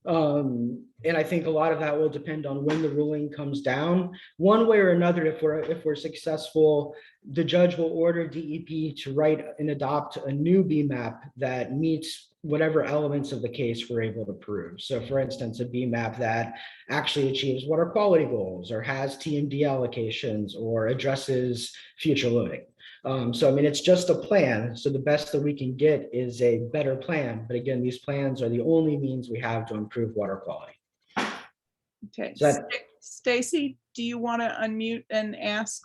And I think a lot of that will depend on when the ruling comes down. One way or another, if we're successful, the judge will order DEP to write and adopt a new BMAP that meets whatever elements of the case we're able to prove. So for instance, a BMAP that actually achieves water quality goals or has TMD allocations or addresses future loading. So, I mean, it's just a plan. So the best that we can get is a better plan. But again, these plans are the only means we have to improve water quality. Okay, So that- Stacy, do you want to unmute and ask?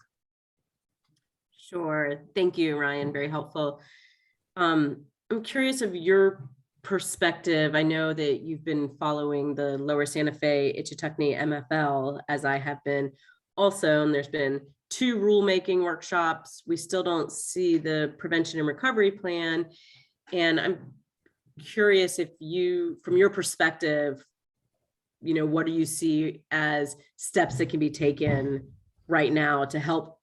Sure. Thank you, Ryan. Very helpful. I'm curious of your perspective. I know that you've been following the Lower Santa Fe Ichetucknee MFL, as I have been also, and there's been 2 rulemaking workshops. We still don't see the prevention and recovery plan. And I'm curious if you, from your perspective, what do you see as steps that can be taken right now to help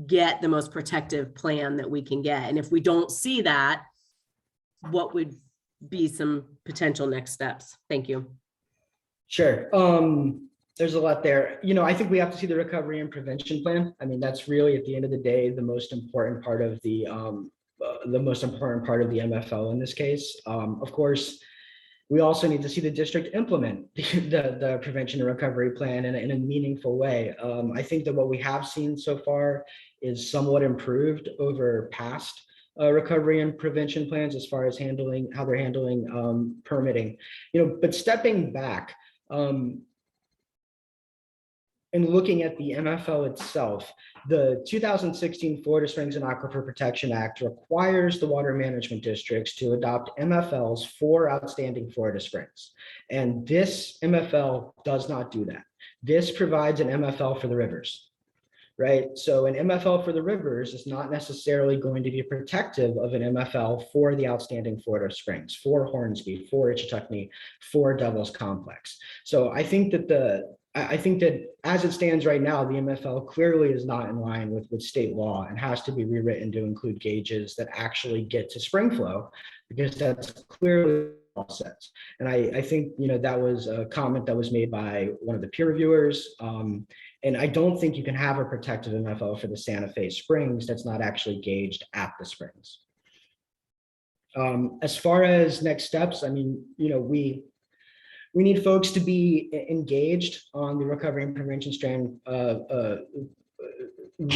get the most protective plan that we can get? And if we don't see that, what would be some potential next steps? Thank you. Sure. There's a lot there. I think we have to see the recovery and prevention plan. I mean, that's really at the end of the day, the most important part of the MFL in this case. Of course, we also need to see the district implement the prevention and recovery plan in a meaningful way. I think that what we have seen so far is somewhat improved over past recovery and prevention plans as far as how they're handling permitting. But stepping back and looking at the MFL itself, the 2016 Florida Springs and Aquifer Protection Act requires the water management districts to adopt MFLs for outstanding Florida springs. And this MFL does not do that. This provides an MFL for the rivers, right? So an MFL for the rivers is not necessarily going to be protective of an MFL for the outstanding Florida springs, for Hornsby, for Ichetucknee, for Devil's Complex. So I think that as it stands right now, the MFL clearly is not in line with state law and has to be rewritten to include gauges that actually get to spring flow, because that's clearly all sets. And I think, that was a comment that was made by one of the peer reviewers. And I don't think you can have a protective MFL for the Santa Fe Springs that's not actually gauged at the springs. As far as next steps, I mean, we need folks to be engaged on the recovery and prevention strand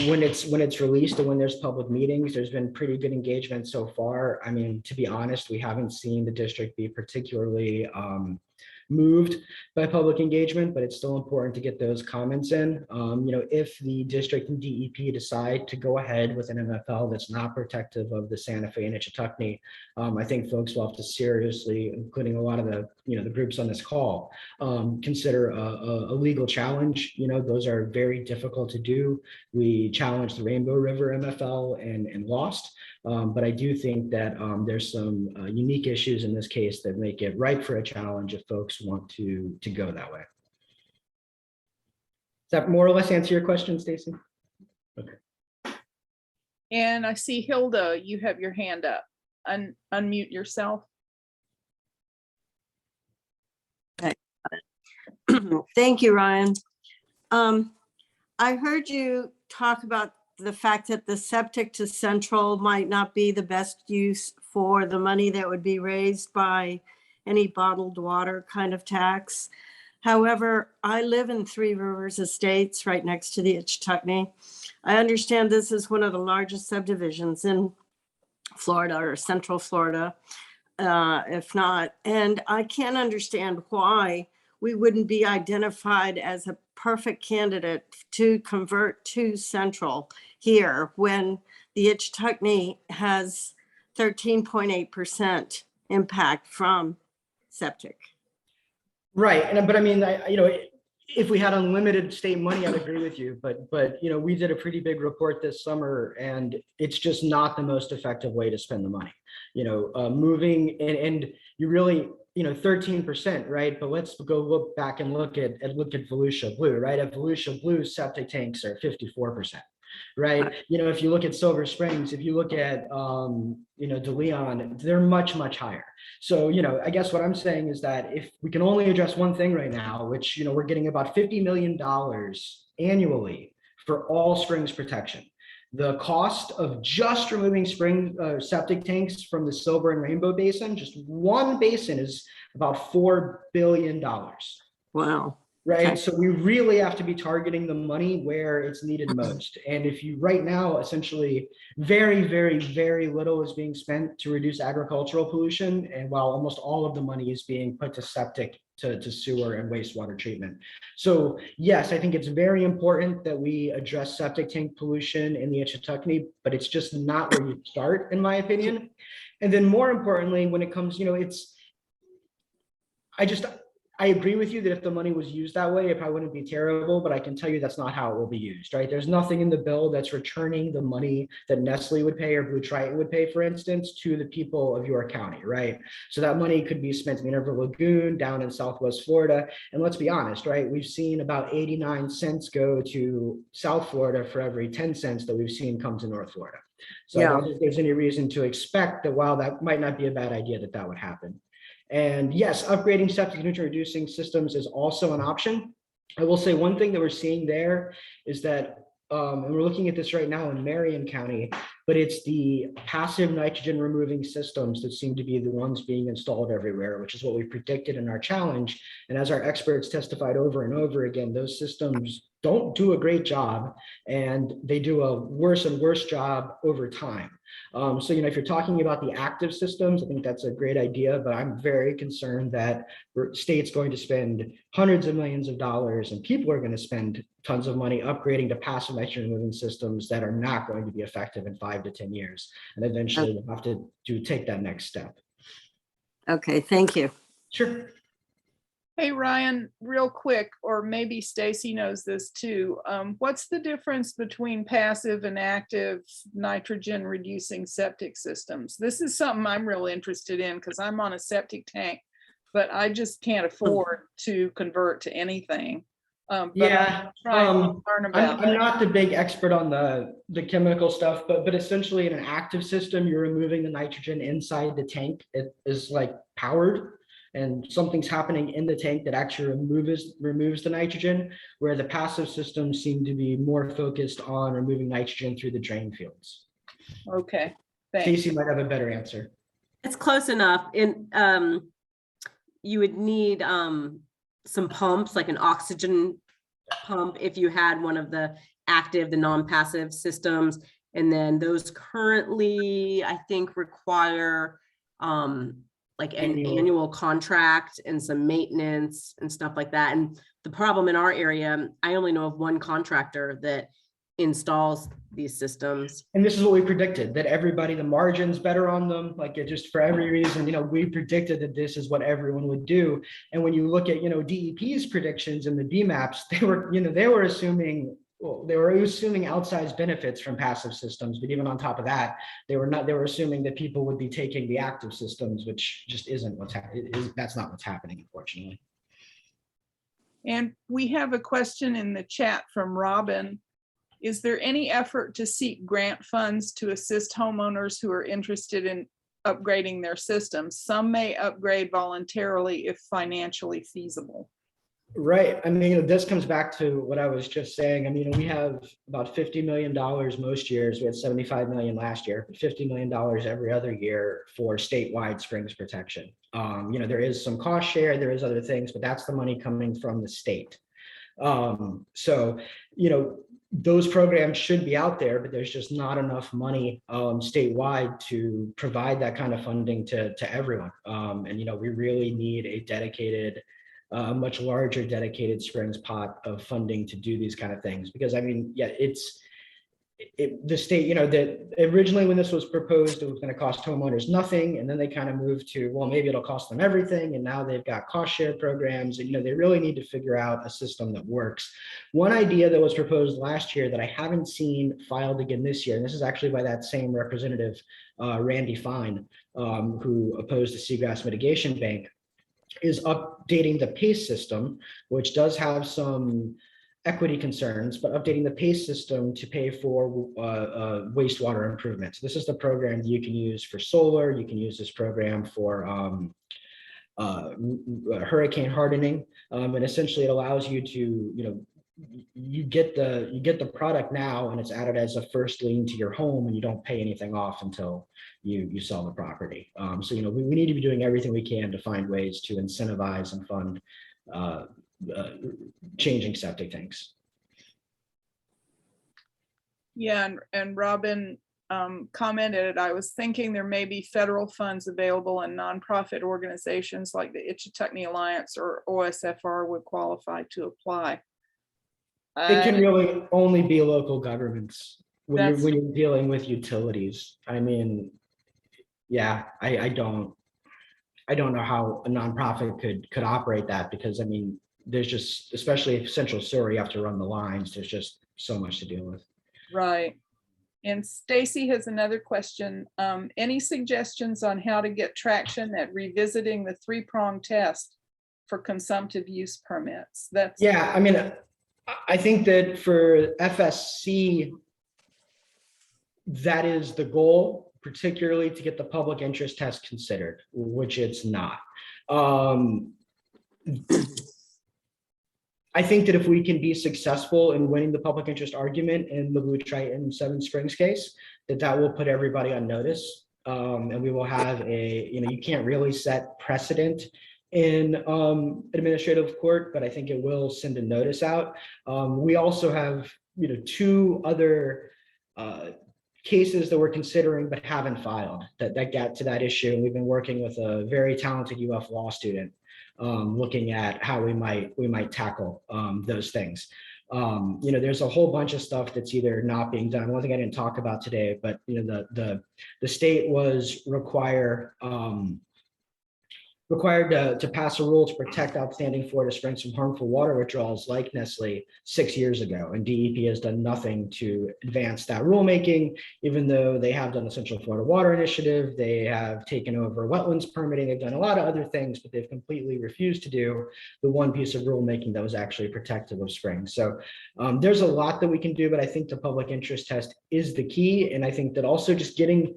when it's released and when there's public meetings. There's been pretty good engagement so far. I mean, to be honest, we haven't seen the district be particularly moved by public engagement, but it's still important to get those comments in. If the district and DEP decide to go ahead with an MFL that's not protective of the Santa Fe and Ichetucknee, I think folks will have to seriously, including a lot of the groups on this call, consider a legal challenge. Those are very difficult to do. We challenged the Rainbow River MFL and lost. But I do think that there's some unique issues in this case that make it ripe for a challenge if folks want to go that way. Does that more or less answer your question, Stacy? Okay. And I see Hilda, you have your hand up. Unmute yourself. Thank you, Ryan. I heard you talk about the fact that the septic to central might not be the best use for the money that would be raised by any bottled water kind of tax. However, I live in Three Rivers Estates right next to the Ichetucknee. I understand this is one of the largest subdivisions in Florida or Central Florida, if not. And I can't understand why we wouldn't be identified as a perfect candidate to convert to central here when the Ichetucknee has 13.8% impact from septic. Right, but I mean, if we had unlimited state money, I'd agree with you. But we did a pretty big report this summer, and it's just not the most effective way to spend the money. Moving and you really 13%, right? But let's go look back and look at Volusia Blue, right? At Volusia Blue, septic tanks are 54%. Right. If you look at Silver Springs, if you look at, De Leon, they're much, much higher. So, I guess what I'm saying is that if we can only address one thing right now, which, we're getting about $50 million annually for all springs protection. the cost of just removing septic tanks from the Silver and Rainbow Basin, just one basin, is about $4 billion. Wow. Right. Okay. So we really have to be targeting the money where it's needed most. And if you right now, essentially, very, very, very little is being spent to reduce agricultural pollution. And while almost all of the money is being put to septic, to sewer and wastewater treatment. So yes, I think it's very important that we address septic tank pollution in the Ichetucknee, but it's just not where you start, in my opinion. And then more importantly, when it comes, I agree with you that if the money was used that way, it probably wouldn't be terrible, but I can tell you that's not how it will be used, right? There's nothing in the bill that's returning the money that Nestle would pay or Blue Triton would pay, for instance, to the people of your county, right? So that money could be spent in the Minerva Lagoon down in Southwest Florida. And let's be honest, right? We've seen about 89 cents go to South Florida for every 10 cents that we've seen come to North Florida. So I don't think there's any reason to expect that while that might not be a bad idea, that would happen. And yes, upgrading septic and nutrient reducing systems is also an option. I will say one thing that we're seeing there is that, and we're looking at this right now in Marion County, but it's the passive nitrogen removing systems that seem to be the ones being installed everywhere, which is what we predicted in our challenge. And as our experts testified over and over again, those systems don't do a great job, and they do a worse and worse job over time. So, if you're talking about the active systems, I think that's a great idea, but I'm very concerned that the state's going to spend hundreds of millions of dollars and people are going to spend tons of money upgrading to passive nitrogen removing systems that are not going to be effective in 5 to 10 years. And eventually we'll have to take that next step. Okay, thank you. Sure. Hey, Ryan, real quick, or maybe Stacy knows this too. What's the difference between passive and active nitrogen reducing septic systems? This is something I'm real interested in because I'm on a septic tank, but I just can't afford to convert to anything. Yeah, I'm learn about I'm not the big expert on the chemical stuff, but essentially in an active system, you're removing the nitrogen inside the tank. It is like powered, and something's happening in the tank that actually removes the nitrogen, where the passive systems seem to be more focused on removing nitrogen through the drain fields. Okay, thanks. Stacy might have a better answer. It's close enough. You would need some pumps, like an oxygen pump, if you had one of the active, the non-passive systems. And then those currently, I think, require like an annual contract and some maintenance and stuff like that. And the problem in our area, I only know of one contractor that installs these systems. And this is what we predicted, that everybody, the margins better on them, like it just for every reason, we predicted that this is what everyone would do. And when you look at, DEP's predictions and the BMAPs, they were assuming outsized benefits from passive systems, but even on top of that, they were assuming that people would be taking the active systems, which just isn't that's not what's happening, unfortunately. And we have a question in the chat from Robin. Is there any effort to seek grant funds to assist homeowners who are interested in upgrading their systems? Some may upgrade voluntarily if financially feasible. Right. I mean, this comes back to what I was just saying. I mean, we have about $50 million most years. We had 75 million last year, $50 million every other year for statewide springs protection. There is some cost share, there is other things, but that's the money coming from the state. So, those programs should be out there, but there's just not enough money statewide to provide that kind of funding to everyone. And we really need a dedicated, much larger dedicated springs pot of funding to do these kind of things. Because I mean, yeah, the state, that originally when this was proposed, it was going to cost homeowners nothing, and then they kind of moved to, well, maybe it'll cost them everything, and now they've got cost share programs, and they really need to figure out a system that works. One idea that was proposed last year that I haven't seen filed again this year, and this is actually by that same representative, Randy Fine, who opposed the Seagrass Mitigation Bank, is updating the PACE system, which does have some equity concerns, but updating the PACE system to pay for wastewater improvements. This is the program that you can use for solar. You can use this program for hurricane hardening, and essentially it allows you to you get the product now, and it's added as a first lien to your home, and you don't pay anything off until you sell the property. So we need to be doing everything we can to find ways to incentivize and fund changing septic tanks. Yeah, and Robin commented, I was thinking there may be federal funds available and nonprofit organizations like the Ichetucknee Alliance or OSFR would qualify to apply. It can really only be local governments when That's- you're dealing with utilities. I mean, yeah, I don't know how a nonprofit could operate that, because I mean, there's just, especially if central sewer, you have to run the lines. There's just so much to deal with. Right. And Stacy has another question. Any suggestions on how to get traction at revisiting the three-prong test for consumptive use permits? That's Yeah, I mean, I think that for FSC, that is the goal, particularly to get the public interest test considered, which it's not. I think that if we can be successful in winning the public interest argument in the Blue Triton Seven Springs case, that will put everybody on notice. And we will have you can't really set precedent in administrative court, but I think it will send a notice out. We also have, two other cases that we're considering but haven't filed that get to that issue. And we've been working with a very talented UF law student, looking at how we might tackle those things. There's a whole bunch of stuff that's either not being done. One thing I didn't talk about today, but the state was required to pass a rule to protect outstanding Florida springs from harmful water withdrawals like Nestle 6 years ago. And DEP has done nothing to advance that rulemaking, even though they have done the Central Florida Water Initiative. They have taken over wetlands permitting. They've done a lot of other things, but they've completely refused to do the one piece of rulemaking that was actually protective of springs. So there's a lot that we can do, but I think the public interest test is the key. And I think that also just getting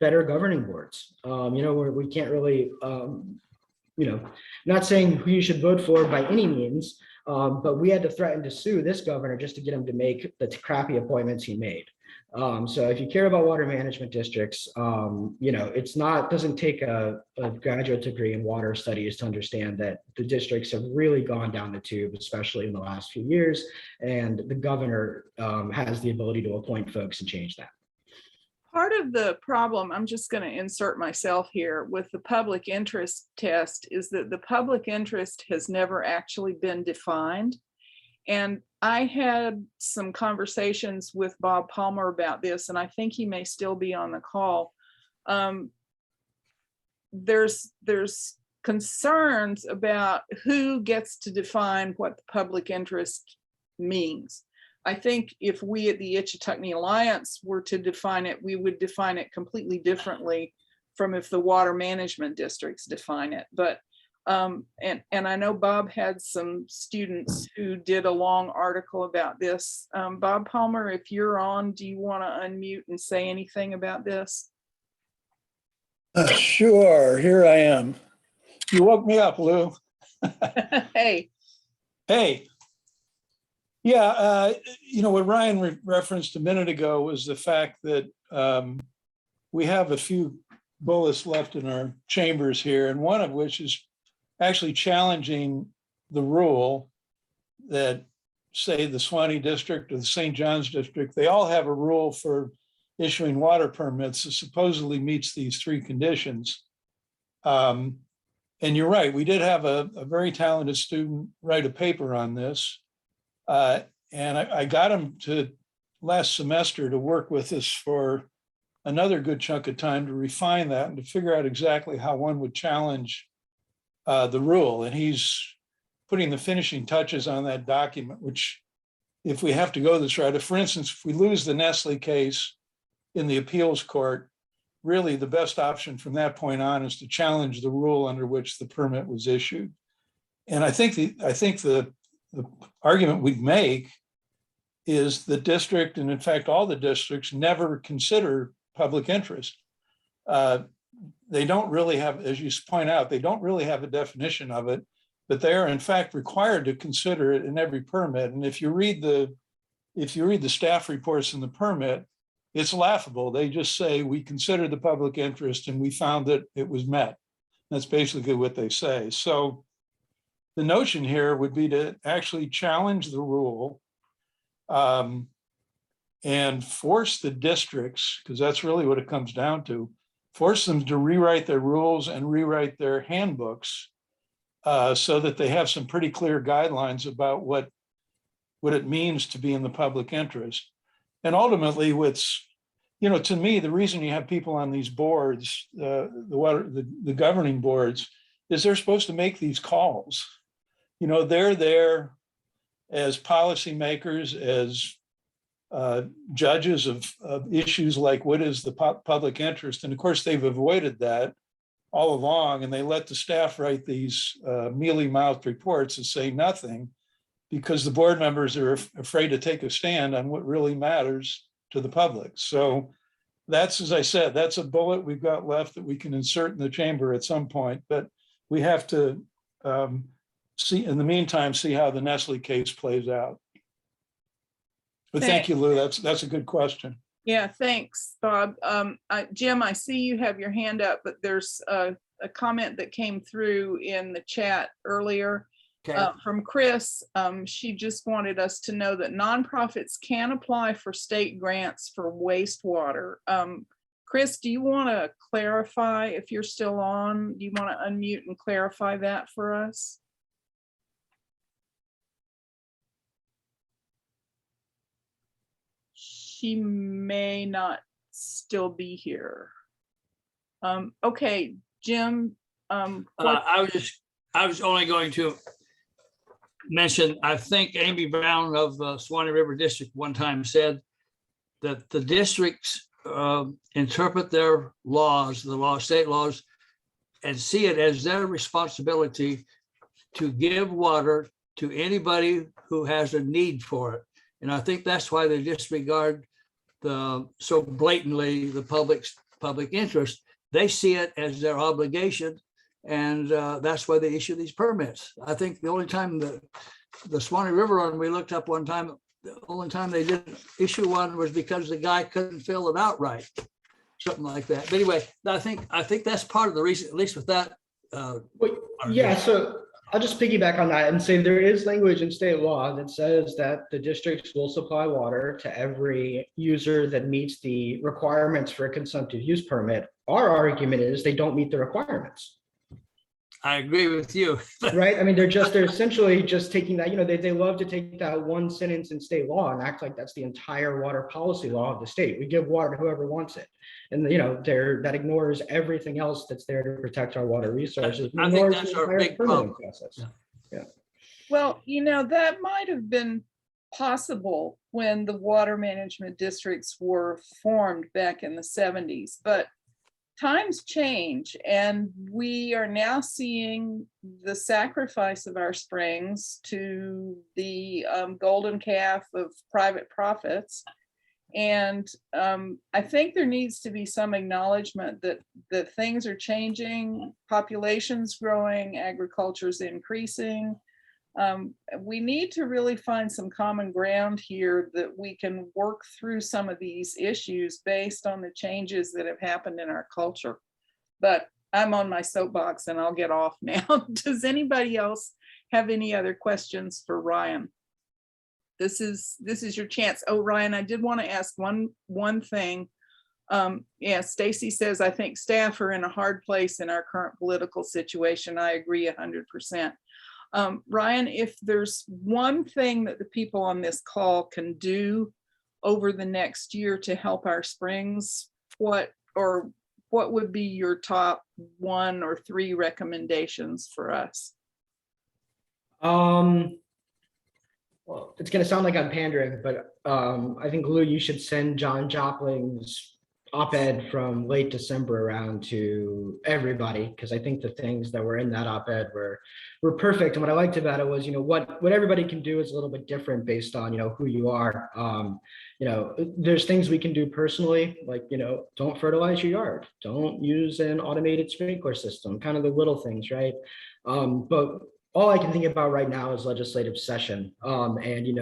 better governing boards. We can't really, not saying who you should vote for by any means, but we had to threaten to sue this governor just to get him to make the crappy appointments he made. So if you care about water management districts, doesn't take a graduate degree in water studies to understand that the districts have really gone down the tube, especially in the last few years. And the governor has the ability to appoint folks and change that. part of the problem, I'm just going to insert myself here, with the public interest test is that the public interest has never actually been defined. And I had some conversations with Bob Palmer about this, and I think he may still be on the call. There's concerns about who gets to define what the public interest means. I think if we at the Ichetucknee Alliance were to define it, we would define it completely differently from if the water management districts define it. But and I know Bob had some students who did a long article about this. Bob Palmer, if you're on, do you want to unmute and say anything about this? Sure, here I am. You woke me up, Lou. Hey. Hey. Yeah, what Ryan referenced a minute ago was the fact that we have a few bullets left in our chambers here, and one of which is actually challenging the rule that, say, the Suwannee District or the St. John's District, they all have a rule for issuing water permits that supposedly meets these three conditions. And you're right, we did have a very talented student write a paper on this. And I got him to last semester to work with us for another good chunk of time to refine that and to figure out exactly how one would challenge the rule. And he's putting the finishing touches on that document, which, if we have to go this route, for instance, if we lose the Nestle case in the appeals court, really the best option from that point on is to challenge the rule under which the permit was issued. And I think the argument we'd make is the district, and in fact, all the districts, never consider public interest. They don't really have, as you point out, they don't really have a definition of it. but they are in fact required to consider it in every permit. And if you read the staff reports in the permit, it's laughable. They just say, we considered the public interest and we found that it was met. That's basically what they say. So the notion here would be to actually challenge the rule and force the districts, because that's really what it comes down to, force them to rewrite their rules and rewrite their handbooks so that they have some pretty clear guidelines about what it means to be in the public interest. And ultimately, to me, the reason you have people on these boards, the governing boards, is they're supposed to make these calls. They're there as policymakers, as judges of issues like what is the public interest. And of course, they've avoided that all along, and they let the staff write these mealy-mouthed reports that say nothing, because the board members are afraid to take a stand on what really matters to the public. So that's, as I said, that's a bullet we've got left that we can insert in the chamber at some point, but we have to see, in the meantime, see how the Nestle case plays out. But thank you, Lou. That's a good question. Yeah, thanks, Bob. Jim, I see you have your hand up, but there's a comment that came through in the chat earlier. Okay. From Chris. She just wanted us to know that nonprofits can apply for state grants for wastewater. Chris, do you want to clarify, if you're still on, do you want to unmute and clarify that for us? She may not still be here. Okay, Jim. I was only going to mention, I think Amy Brown of Swanee River District one time said that the districts interpret their laws, state laws, and see it as their responsibility to give water to anybody who has a need for it. And I think that's why they disregard so blatantly the public interest. They see it as their obligation, and that's why they issue these permits. I think the only time the Swanee River one we looked up one time, the only time they didn't issue one was because the guy couldn't fill it out right, something like that. But anyway, I think that's part of the reason, at least with that. Yeah, so I'll just piggyback on that and say there is language in state law that says that the districts will supply water to every user that meets the requirements for a consumptive use permit. Our argument is they don't meet the requirements. I agree with you. Right? I mean, they're essentially just taking that, they love to take that one sentence in state law and act like that's the entire water policy law of the state. We give water to whoever wants it. And, that ignores everything else that's there to protect our water resources. I think that's our big problem. Yeah. Well, that might have been possible when the water management districts were formed back in the 70s, but times change, and we are now seeing the sacrifice of our springs to the golden calf of private profits. And I think there needs to be some acknowledgement that things are changing, population's growing, agriculture's increasing. We need to really find some common ground here that we can work through some of these issues based on the changes that have happened in our culture. But I'm on my soapbox and I'll get off now. Does anybody else have any other questions for Ryan? This is your chance. Oh, Ryan, I did want to ask one thing. Yeah, Stacy says, I think staff are in a hard place in our current political situation. I agree 100%. Ryan, if there's one thing that the people on this call can do over the next year to help our springs, what would be your top 1 or 3 recommendations for us? Well, it's going to sound like I'm pandering, but I think, Lou, you should send John Jopling's op-ed from late December around to everybody, because I think the things that were in that op-ed were perfect. And what I liked about it was, what everybody can do is a little bit different based on, who you are. There's things we can do personally, like, don't fertilize your yard, don't use an automated sprinkler system, kind of the little things, right? But all I can think about right now is legislative session. And,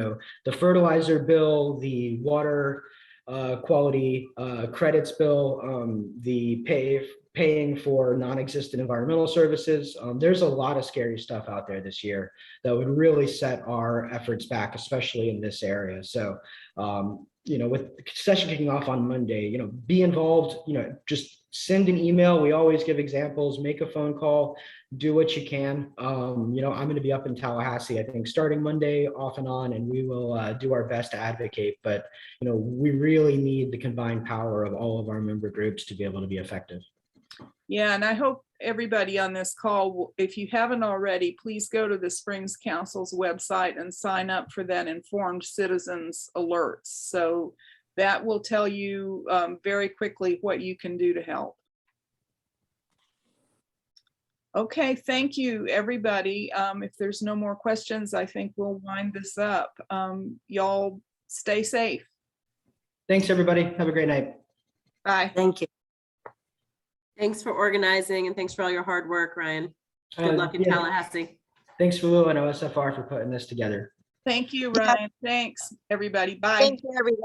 the fertilizer bill, the water quality credits bill, the paying for non-existent environmental services. There's a lot of scary stuff out there this year that would really set our efforts back, especially in this area. So, with the session kicking off on Monday, be involved, just send an email. We always give examples, make a phone call, do what you can. I'm going to be up in Tallahassee, I think, starting Monday off and on, and we will do our best to advocate. But, we really need the combined power of all of our member groups to be able to be effective. Yeah, and I hope everybody on this call, if you haven't already, please go to the Springs Council's website and sign up for that Informed Citizens alerts. So that will tell you very quickly what you can do to help. Okay, thank you, everybody. If there's no more questions, I think we'll wind this up. Y'all stay safe. Thanks, everybody. Have a great night. Bye. Thank you. Thanks for organizing and thanks for all your hard work, Ryan. Good luck in Yeah. Tallahassee. Thanks for Lou and OSFR for putting this together. Thank you, Ryan. Thanks, everybody. Bye. Thank you, everybody.